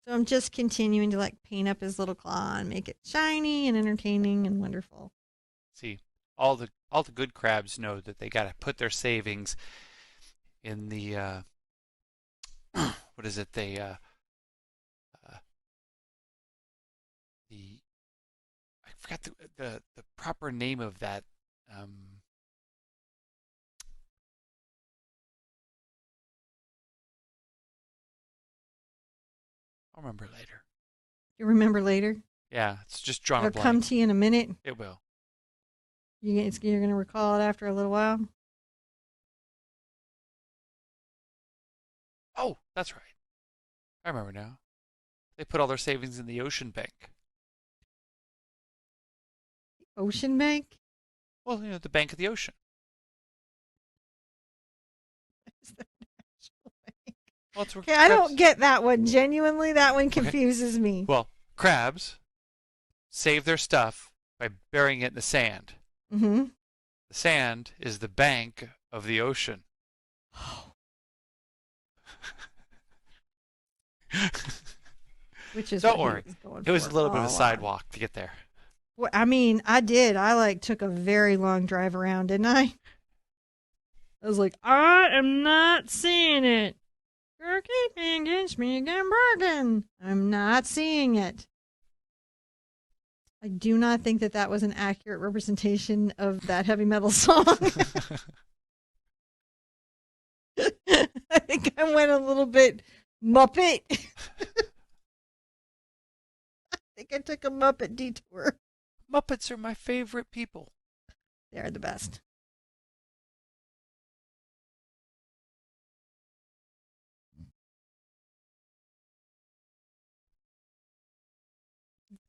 So I'm just continuing to like paint up his little claw and make it shiny and entertaining and wonderful. See, all the good crabs know that they got to put their savings in the what is it? The I forgot the proper name of that. I'll remember later. You remember later? Yeah, it's just drawn a It'll come blank. to you in a minute. It will. You're going to recall it after a little while. Oh, that's right. I remember now. They put all their savings in the ocean bank. Ocean Bank? Well, you know, the bank of the ocean. Is that National Bank? Well, it's where Okay, I don't crabs. get that one. Genuinely, that one Okay. confuses me. Well, crabs save their stuff by burying it in the sand. Mm-hmm. The sand is the bank of the ocean. Which is Don't what he worry. was going It was a for little bit of a all along. sidewalk to get there. Well, I mean, I did. I like took a very long drive around, didn't I? I was like, I am not seeing it. You're keeping against me again, bargain. I'm not seeing it. I do not think that that was an accurate representation of that heavy metal song. I think I went a little bit Muppet. I think I took a Muppet detour. Muppets are my favorite people. They're the best.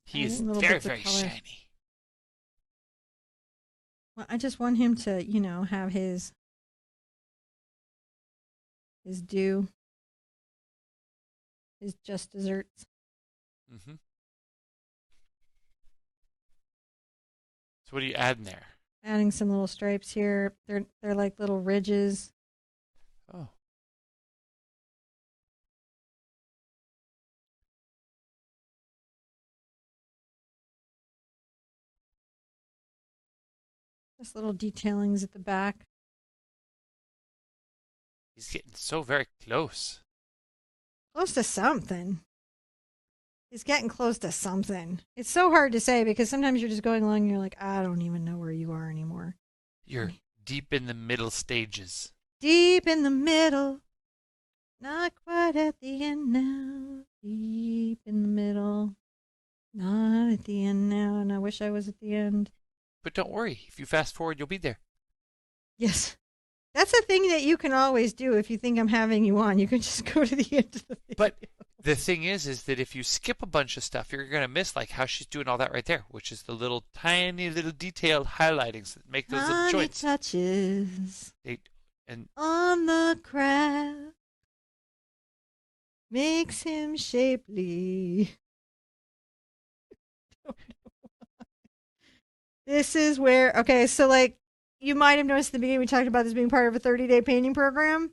He's Adding little very, bits of very color. shiny. Well, I just want him to, have his due, his just desserts. Mm-hmm. So what are you adding there? Adding some little stripes here. They're like little ridges. Oh, Just little detailings at the back. he's getting so very close. Close to something. He's getting close to something. It's so hard to say because sometimes you're just going along and you're like, I don't even know where you are anymore. You're deep in the middle stages. Deep in the middle. Not quite at the end now. Deep in the middle. Not at the end now. And I wish I was at the end. But don't worry, if you fast forward, you'll be there. Yes. That's a thing that you can always do if you think I'm having you on. You can just go to the end of the video. But the thing is that if you skip a bunch of stuff, you're going to miss like how she's doing all that right there, which is the little tiny little detailed highlightings that make those little Honey joints. touches And on the crab makes him shapely. This is where, okay, so like you might have noticed at the beginning we talked about this being part of a 30-day painting program.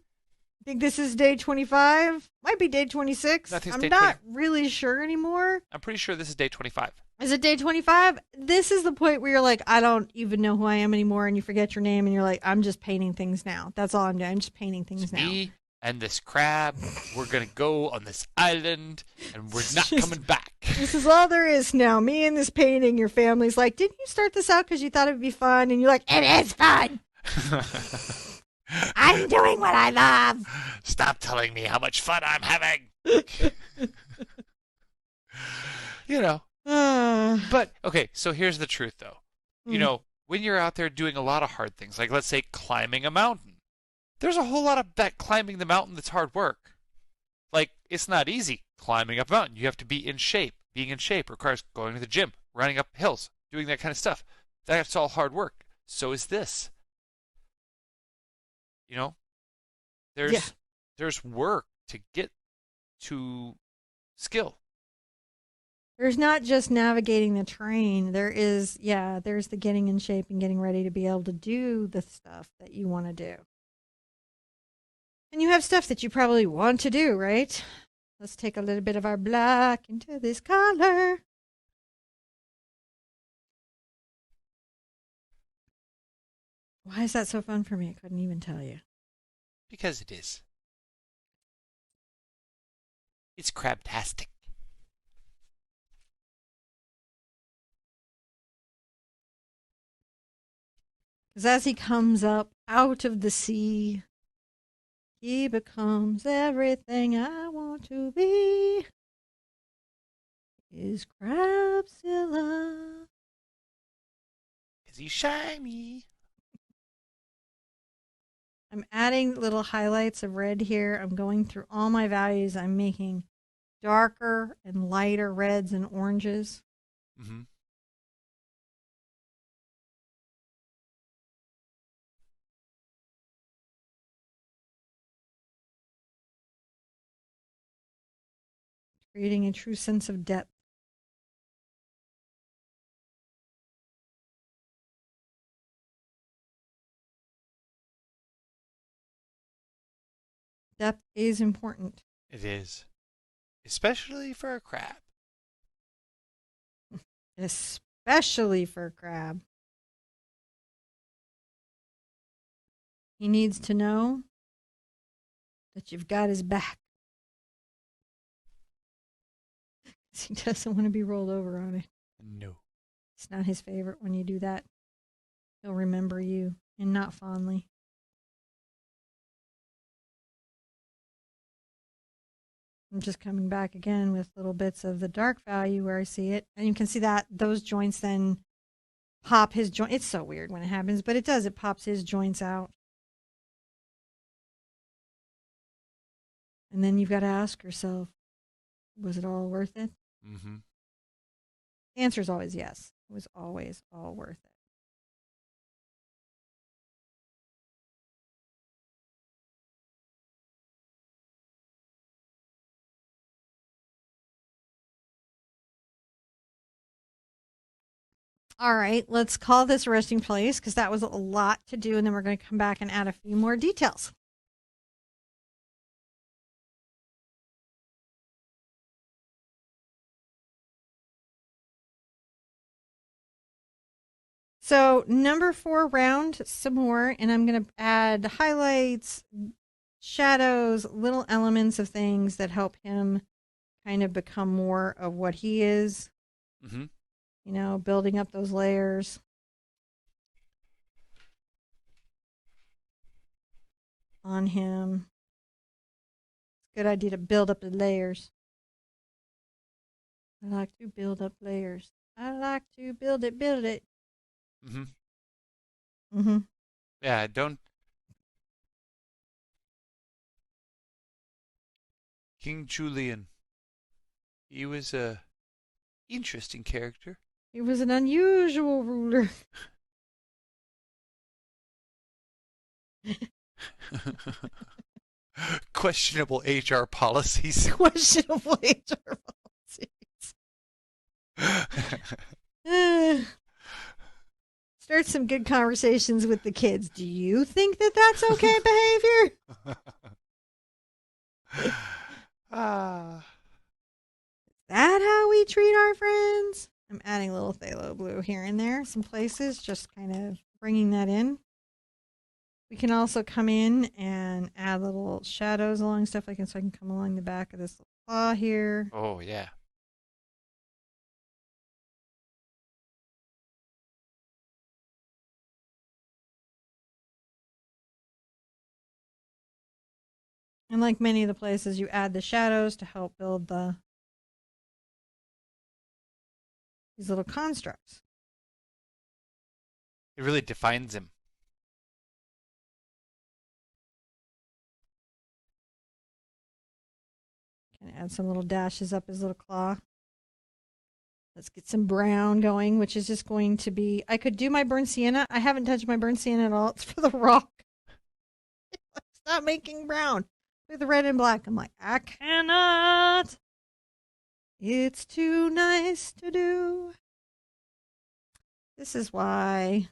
I think this is day 25. Might be day 26. I think it's I'm day not 20. really sure anymore. I'm pretty sure this is day 25. Is it day 25? This is the point where you're like, I don't even know who I am anymore, and you forget your name, and you're like, I'm just painting things now. That's all I'm doing. I'm just painting things It's now. me and this crab. We're going to go on this island, and we're not Just- coming back. This is all there is now. Me and this painting. Your family's like, didn't you start this out because you thought it would be fun? And you're like, it is fun. I'm doing what I love. Stop telling me how much fun I'm having. You know. But, okay, so here's the truth, though. You know, when you're out there doing a lot of hard things, like let's say climbing a mountain, there's a whole lot of that climbing the mountain that's hard work. Like, it's not easy climbing up a mountain. You have to be in shape. Being in shape requires going to the gym, running up hills, doing that kind of stuff. That's all hard work. So is this. You know, there's work to get to skill. There's not just navigating the terrain. There's the getting in shape and getting ready to be able to do the stuff that you want to do. And you have stuff that you probably want to do, right? Let's take a little bit of our black into this color. Why is that so fun for me? I couldn't even tell you. Because it is. It's Crabtastic. Because as he comes up out of the sea, he becomes everything I want to be. Is Crabzilla. 'Cause he's shiny. I'm adding little highlights of red here. I'm going through all my values. I'm making darker and lighter reds and oranges. Mm-hmm. Creating a true sense of depth. Depth is important. It is. Especially for a crab. Especially for a crab. He needs to know that you've got his back. He doesn't want to be rolled over on it. No. It's not his favorite when you do that. He'll remember you, and not fondly. I'm just coming back again with little bits of the dark value where I see it. And you can see that those joints then pop his joint. It's so weird when it happens, but it does. It pops his joints out. And then you've got to ask yourself, was it all worth it? Mm-hmm. The answer is always yes. It was always all worth it. All right, let's call this a resting place because that was a lot to do. And then we're going to come back and add a few more details. So number 4 round some more, and I'm going to add highlights, shadows, little elements of things that help him kind of become more of what he is. Mm-hmm. You know, building up those layers on him. It's a good idea to build up the layers. I like to build up layers. I like to build it, build it. Mm-hmm. Mm-hmm. Yeah, don't. King Julian. He was a interesting character. He was an unusual ruler. Questionable HR policies. Questionable HR policies. Start some good conversations with the kids. Do you think that that's okay behavior? Ah. That how we treat our friends? I'm adding a little phthalo blue here and there, some places, just kind of bringing that in. We can also come in and add little shadows along stuff like this, so I can come along the back of this little claw here. Oh, yeah. And like many of the places, you add the shadows to help build these little constructs. It really defines him. Can add some little dashes up his little claw. Let's get some brown going, which is just going to be. I could do my burnt sienna. I haven't touched my burnt sienna at all. It's for the rock. It's not making brown with the red and black. I'm like, I cannot. It's too nice to do. This is why.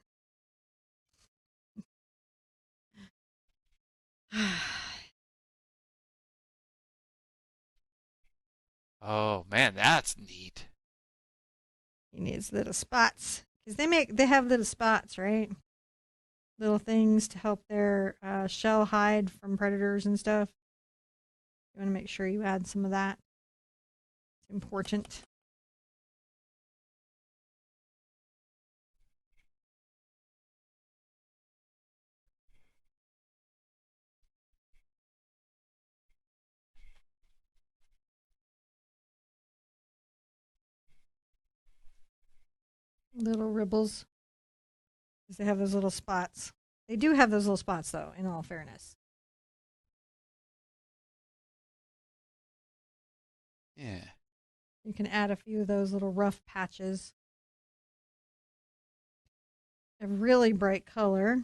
Oh, man, that's neat. He needs little spots because they have little spots, right? Little things to help their shell hide from predators and stuff. You want to make sure you add some of that. It's important. Little ribbles. because they have those little spots. They do have those little spots, though, in all fairness. Yeah. You can add a few of those little rough patches. A really bright color.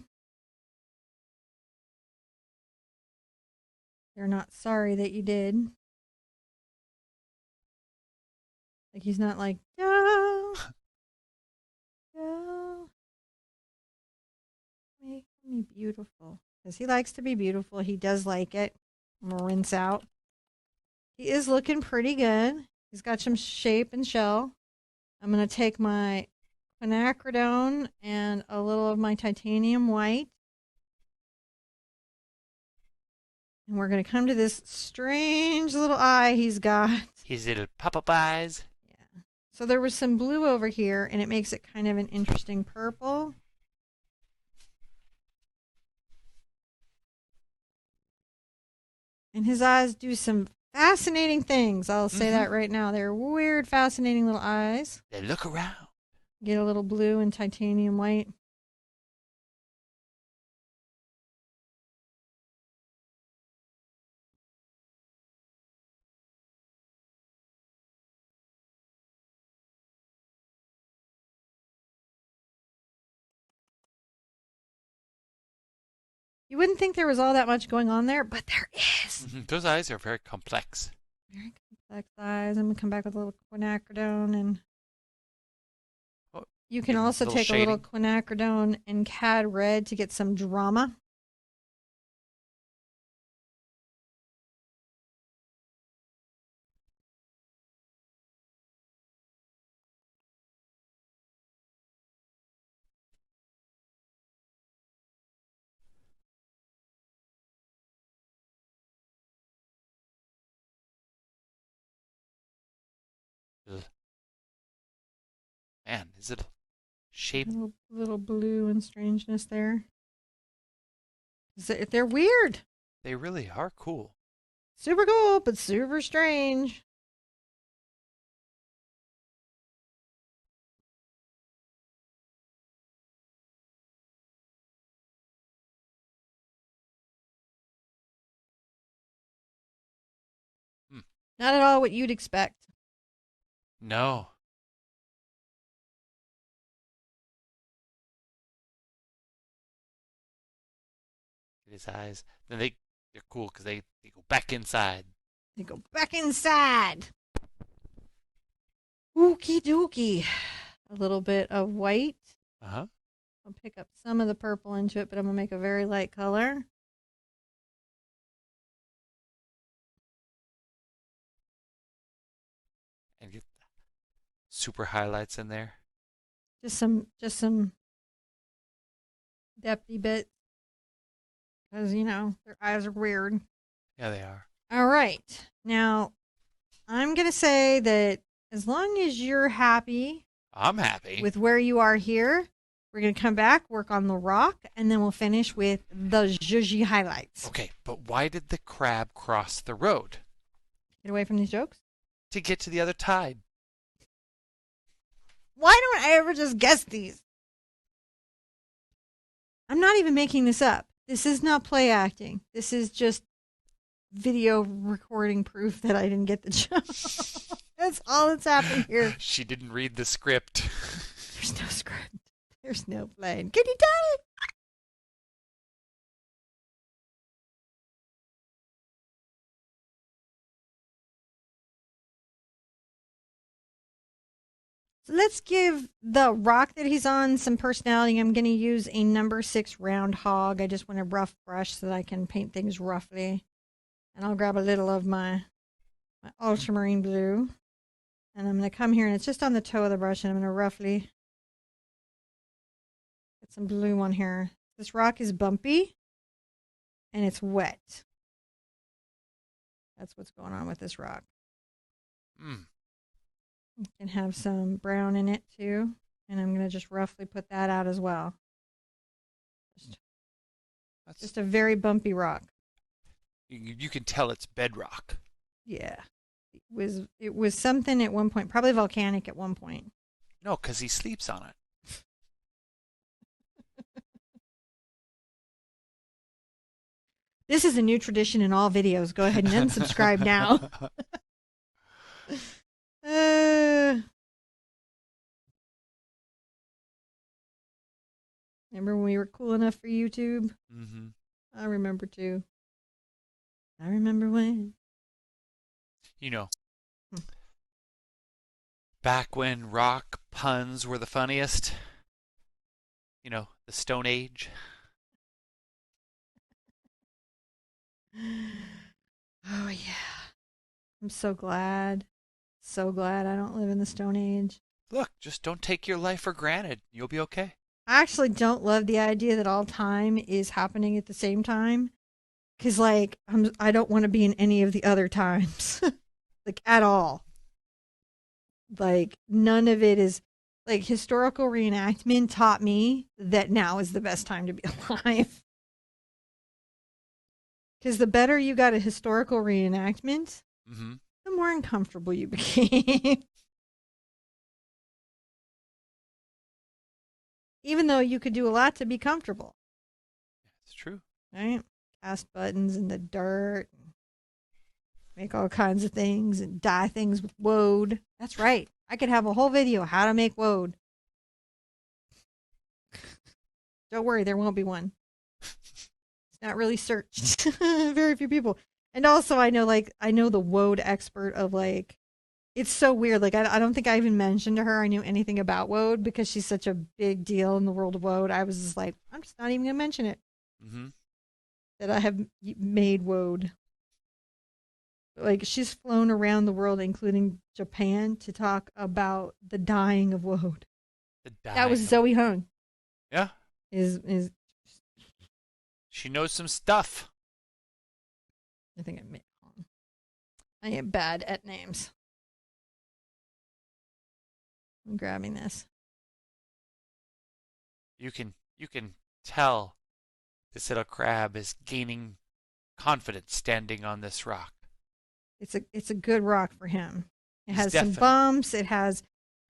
They're not sorry that you did. Like he's not like, no, no, make me beautiful. Because he likes to be beautiful. He does like it. I'm going to rinse out. He is looking pretty good. He's got some shape and shell. I'm going to take my quinacridone and a little of my titanium white. And we're going to come to this strange little eye he's got. His little pop-up eyes. Yeah. So there was some blue over here, and it makes it kind of an interesting purple. And his eyes do some fascinating things. I'll say that right now. They're weird, fascinating little eyes. They look around. Get a little blue and titanium white. You wouldn't think there was all that much going on there, but there is. Those eyes are very complex. Very complex eyes. I'm going to come back with a little quinacridone. And you can also take shading. A little quinacridone and cad red to get some drama. Man, is it shape? A little blue and strangeness there. They're weird. They really are cool. Super cool, but super strange. Not at all what you'd expect. No. His eyes. Then they're cool because they go back inside. They go back inside. Okie dokie. A little bit of white. Uh-huh. I'll pick up some of the purple into it, but I'm going to make a very light color. And get super highlights in there. Just some depthy bits. Because, you know, their eyes are weird. Yeah, they are. All right. Now, I'm going to say that as long as you're happy. I'm happy. With where you are here, we're going to come back, work on the rock, and then we'll finish with the zhuzhy highlights. Okay, but why did the crab cross the road? Get away from these jokes? To get to the other tide. Why don't I ever just guess these? I'm not even making this up. This is not play acting. This is just video recording proof that I didn't get the joke. That's all that's happened here. She didn't read the script. There's no script. There's no plan. Can you tell it? So let's give the rock that he's on some personality. I'm going to use a number 6 round hog. I just want a rough brush so that I can paint things roughly. And I'll grab a little of my ultramarine blue. And I'm going to come here, and it's just on the toe of the brush, and I'm going to roughly get some blue on here. This rock is bumpy, and it's wet. That's what's going on with this rock. You can have some brown in it, too. And I'm going to just roughly put that out as well. Just a very bumpy rock. You can tell it's bedrock. Yeah. It was something at one point, probably volcanic at one point. No, because he sleeps on it. This is a new tradition in all videos. Go ahead and unsubscribe now. uh, Remember when we were cool enough for YouTube? Mm-hmm. I remember too. I remember when. You know, back when rock puns were the funniest. You know, the Stone Age. Oh, yeah. I'm so glad. So glad I don't live in the Stone Age. Look, just don't take your life for granted. You'll be okay. I actually don't love the idea that all time is happening at the same time. Because, like, I don't want to be in any of the other times. Like, at all. Like, none of it is. Like, historical reenactment taught me that now is the best time to be alive. Because the better you got a historical reenactment, Mm-hmm. the more uncomfortable you became. Even though you could do a lot to be comfortable, It's true. right? Cast buttons in the dirt, make all kinds of things, and dye things with woad. That's right. I could have a whole video how to make woad. Don't worry, there won't be one. It's not really searched. Very few people. And also, I know the woad expert of like. It's so weird. Like, I don't think I even mentioned to her I knew anything about woad because she's such a big deal in the world of woad. I was just like, I'm just not even going to mention it. Mm-hmm. That I have made woad. Like, she's flown around the world, including Japan, to talk about the dyeing of woad. The That was dying. Zoe Hung. Yeah. Is She knows some stuff. I think I made it. I am bad at names. I'm grabbing this. You can tell this little crab is gaining confidence standing on this rock. It's a good rock for him. It He's has some definitely. bumps.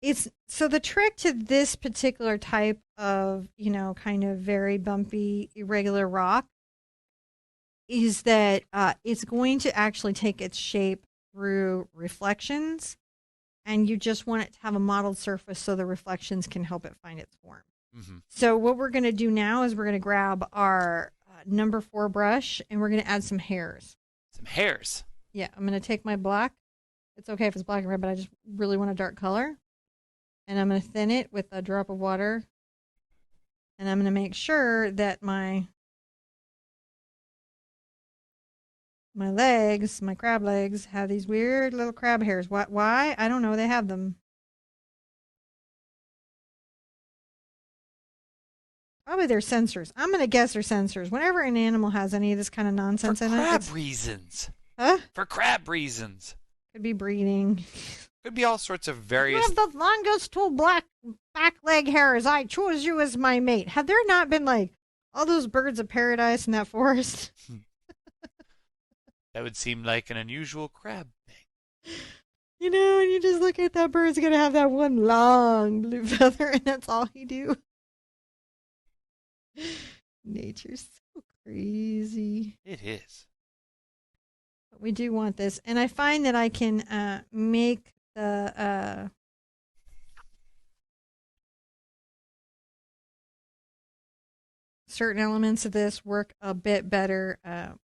It's so the trick to this particular type of, kind of very bumpy, irregular rock is that it's going to actually take its shape through reflections, and you just want it to have a modeled surface so the reflections can help it find its form. Mm-hmm. So what we're going to do now is we're going to grab our number 4 brush and we're going to add some hairs. Some hairs. Yeah, I'm going to take my black. It's okay if it's black and red, but I just really want a dark color. And I'm going to thin it with a drop of water. And I'm going to make sure that my legs, my crab legs, have these weird little crab hairs. Why? I don't know. They have them. Probably they're sensors. I'm going to guess they're sensors. Whenever an animal has any of this kind of For nonsense in it, crab it's. reasons. Huh? For crab reasons. Could be breeding. Could be all sorts of You various. have the longest two black back leg hairs. I choose you as my mate. Have there not been like all those birds of paradise in that forest? That would seem like an unusual crab thing. And you just look at that bird's gonna have that one long blue feather, and that's all he do. Nature's so crazy. It is. But we do want this, and I find that I can make the certain elements of this work a bit better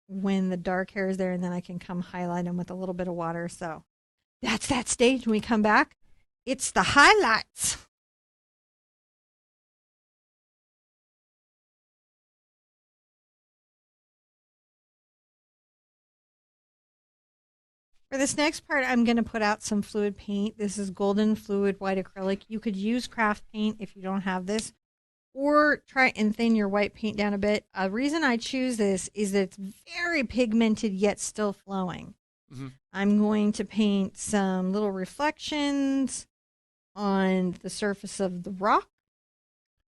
when the dark hair is there, and then I can come highlight them with a little bit of water. So that's that stage. When we come back, it's the highlights. For this next part, I'm going to put out some fluid paint. This is golden fluid white acrylic. You could use craft paint if you don't have this, or try and thin your white paint down a bit. The reason I choose this is that it's very pigmented yet still flowing. Mm-hmm. I'm going to paint some little reflections on the surface of the rock.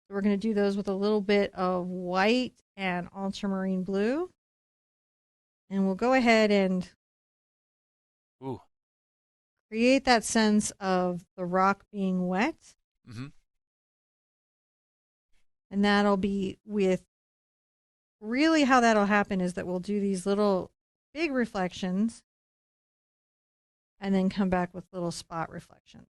So we're going to do those with a little bit of white and ultramarine blue. And we'll go ahead and Ooh. create that sense of the rock being wet. Mm-hmm. And that'll be with really how that'll happen is that we'll do these little big reflections and then come back with little spot reflections.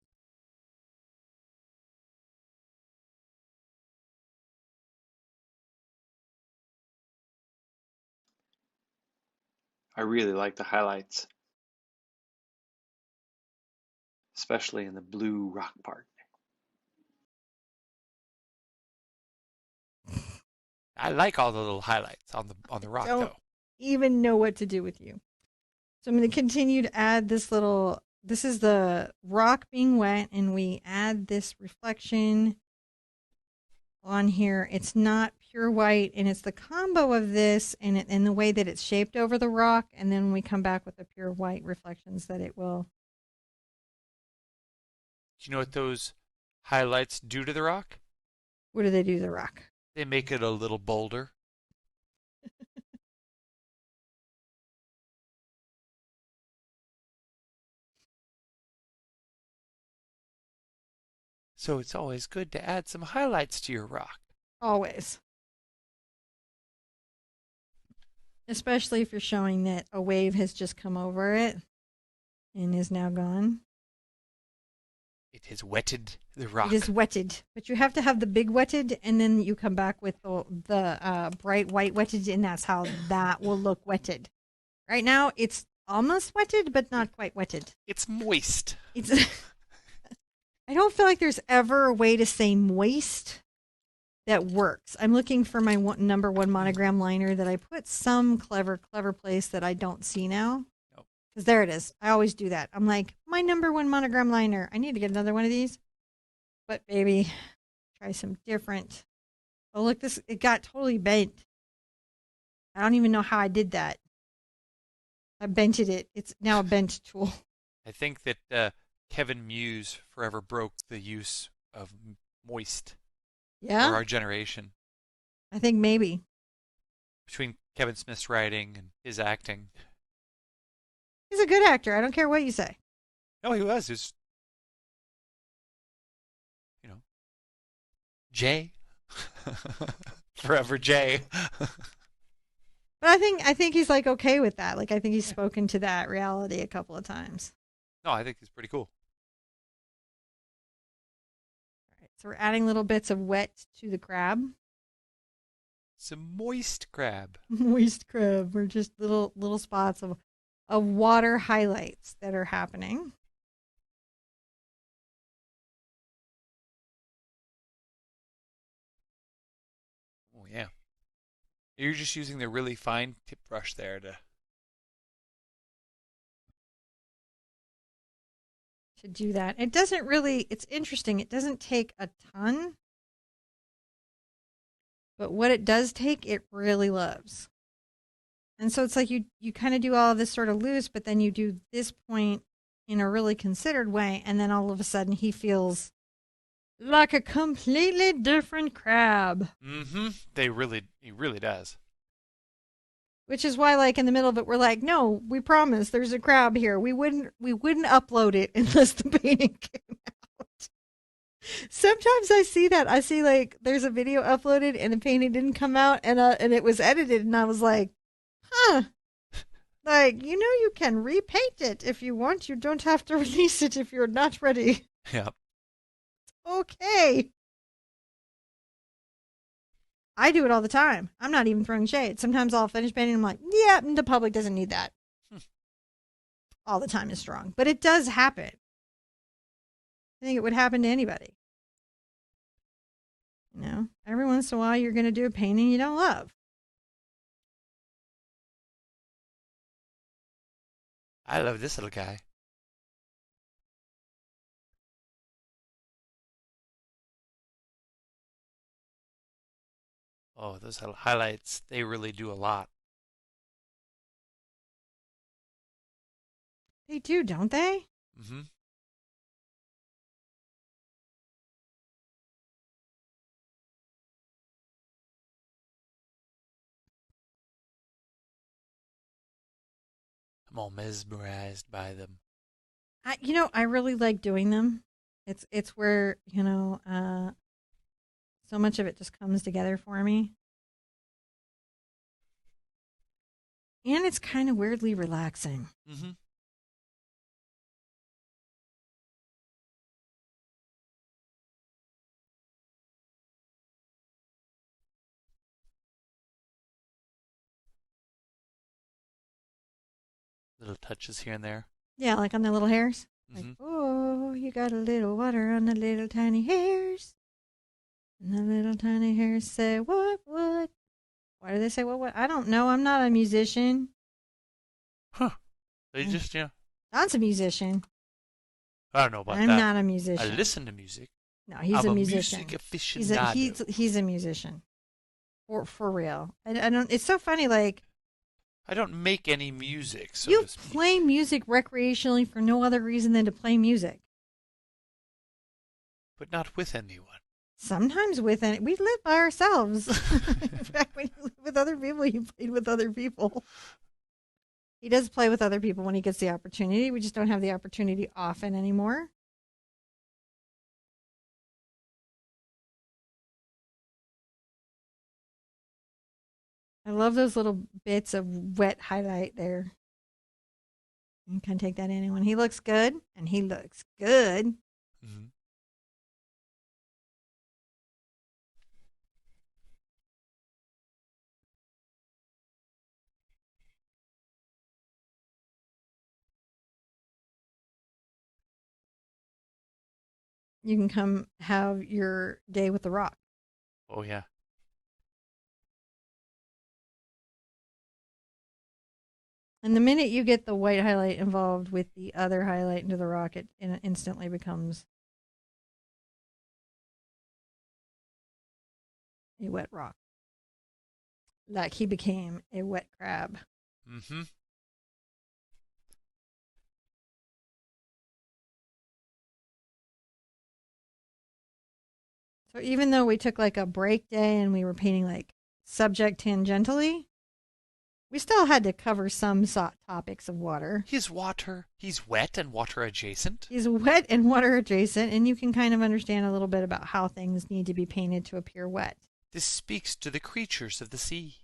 I really like the highlights, especially in the blue rock part. I like all the little highlights on the rock Don't though. even know what to do with you. So I'm going to continue to add this little, this is the rock being wet, and we add this reflection on here. It's not pure white, and it's the combo of this and the way that it's shaped over the rock, and then we come back with the pure white reflections that it will. Do you know what those highlights do to the rock? What do they do to the rock? They make it a little bolder. So it's always good to add some highlights to your rock. Always. Especially if you're showing that a wave has just come over it and is now gone. It has wetted the rock. It is wetted, but you have to have the big wetted, and then you come back with the bright white wetted, and that's how that will look wetted. Right now, it's almost wetted, but not quite wetted. It's moist. It's. I don't feel like there's ever a way to say moist that works. I'm looking for my number one monogram liner that I put some clever place that I don't see now. Because there it is. I always do that. I'm like, my number one monogram liner. I need to get another one of these. But baby, try some different. Oh, look, it got totally bent. I don't even know how I did that. I bented it. It's now a bent tool. I think that Kevin Muse forever broke the use of moist Yeah? for our generation. I think maybe. Between Kevin Smith's writing and his acting. He's a good actor. I don't care what you say. No, he was. He was, you know, Jay. Forever Jay. But I think he's like okay with that. Like I think he's spoken to that reality a couple of times. No, I think he's pretty cool. All right, so we're adding little bits of wet to the crab. Some moist crab. Moist crab. We're just little spots of water highlights that are happening. Oh yeah. You're just using the really fine tip brush there to do that. It doesn't really, it's interesting. It doesn't take a ton, but what it does take, it really loves. And so it's like you kind of do all of this sort of loose, but then you do this point in a really considered way, and then all of a sudden he feels like a completely different crab. Mm-hmm. He really does. Which is why, like in the middle of it, we're like, no, we promise there's a crab here. We wouldn't upload it unless the painting came out. Sometimes I see that. I see like there's a video uploaded and the painting didn't come out, and it was edited, and I was like, huh. Like, you can repaint it if you want. You don't have to release it if you're not ready. Yeah. Okay. I do it all the time. I'm not even throwing shade. Sometimes I'll finish painting and I'm like, yeah, the public doesn't need that. All the time is strong. But it does happen. I think it would happen to anybody. Every once in a while you're going to do a painting you don't love. I love this little guy. Oh, those highlights, they really do a lot. They do, don't they? Mm-hmm. I'm all mesmerized by them. I really like doing them. It's where, so much of it just comes together for me. And it's kind of weirdly relaxing. Mm-hmm. Little touches here and there. Yeah, like on the little hairs. Like, Mm-hmm. oh, you got a little water on the little tiny hairs. And the little tiny hairs say, what? Why do they say what? I don't know. I'm not a musician. Huh. They just, Don's a musician. I don't know about I'm that. not a musician. I listen to music. No, he's I'm a musician. music aficionado. He's a musician. For real. I don't. It's so funny. Like, I don't make any music, so you to speak. play music recreationally for no other reason than to play music. But not with anyone. Sometimes we live by ourselves. In fact, when you live with other people, you played with other people. He does play with other people when he gets the opportunity. We just don't have the opportunity often anymore. I love those little bits of wet highlight there. You can take that in. And when he looks good, and he looks good. Mm-hmm. You can come have your day with the rock. Oh, yeah. And the minute you get the white highlight involved with the other highlight into the rock, it instantly becomes a wet rock. Like he became a wet crab. Mm-hmm. So even though we took like a break day and we were painting like subject tangentially, we still had to cover some topics of water. He's water. He's wet and water adjacent. He's wet and water adjacent, and you can kind of understand a little bit about how things need to be painted to appear wet. This speaks to the creatures of the sea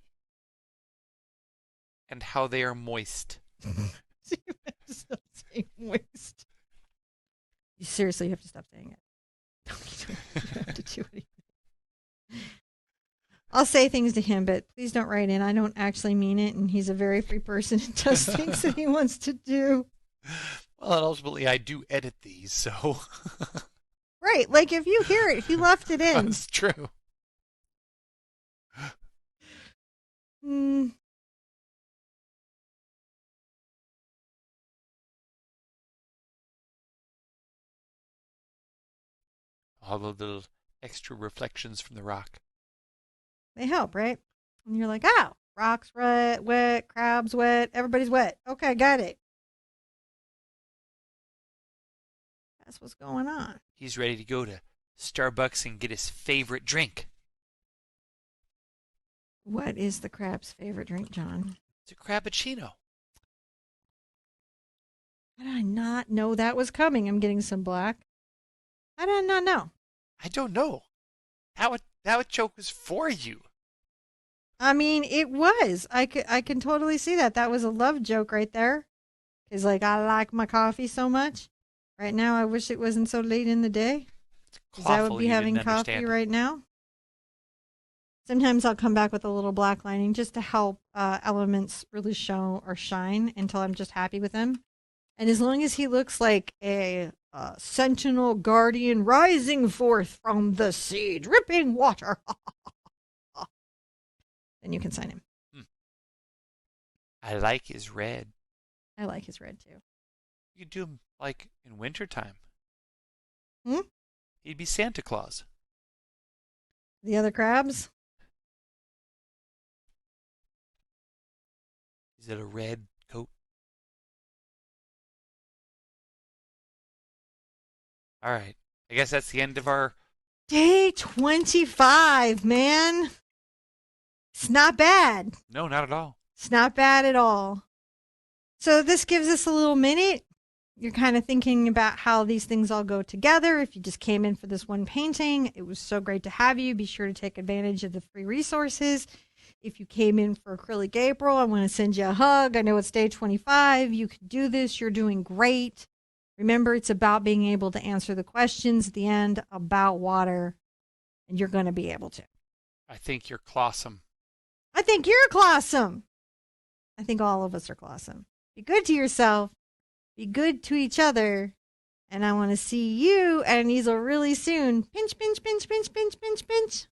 and how they are moist. You have to stop saying moist. You seriously have to stop saying it. You don't have to do anything. I'll say things to him, but please don't write in. I don't actually mean it, and he's a very free person and does things that he wants to do. Well, and ultimately, I do edit these, so. Right, like if you hear it, he left it in. That's true. All the little extra reflections from the rock. They help, right? And you're like, oh, rocks wet, crabs wet, everybody's wet. Okay, got it. That's what's going on. He's ready to go to Starbucks and get his favorite drink. What is the crab's favorite drink, John? It's a Crabpuccino. How did I not know that was coming? I'm getting some black. How did I not know? I don't know. That joke was for you. I mean, it was. I can totally see that. That was a love joke right there. Because, like, I like my coffee so much. Right now, I wish it wasn't so late in the day. Because I would be having coffee right now. Sometimes I'll come back with a little black lining just to help elements really show or shine until I'm just happy with them. And as long as he looks like a sentinel guardian rising forth from the sea, dripping water, then you can sign him. I like his red. I like his red too. You could do him like in wintertime. Hmm? He'd be Santa Claus. The other crabs? Is it a red coat? All right. I guess that's the end of our Day 25, man. It's not bad. No, not at all. It's not bad at all. So this gives us a little minute. You're kind of thinking about how these things all go together. If you just came in for this one painting, it was so great to have you. Be sure to take advantage of the free resources. If you came in for Acrylic April, I want to send you a hug. I know it's day 25. You can do this. You're doing great. Remember, it's about being able to answer the questions at the end about water, and you're going to be able to. I think you're clawsome. I think you're clawsome. I think all of us are clawsome. Be good to yourself. Be good to each other. And I want to see you at an easel really soon. Pinch, pinch, pinch, pinch, pinch, pinch, pinch.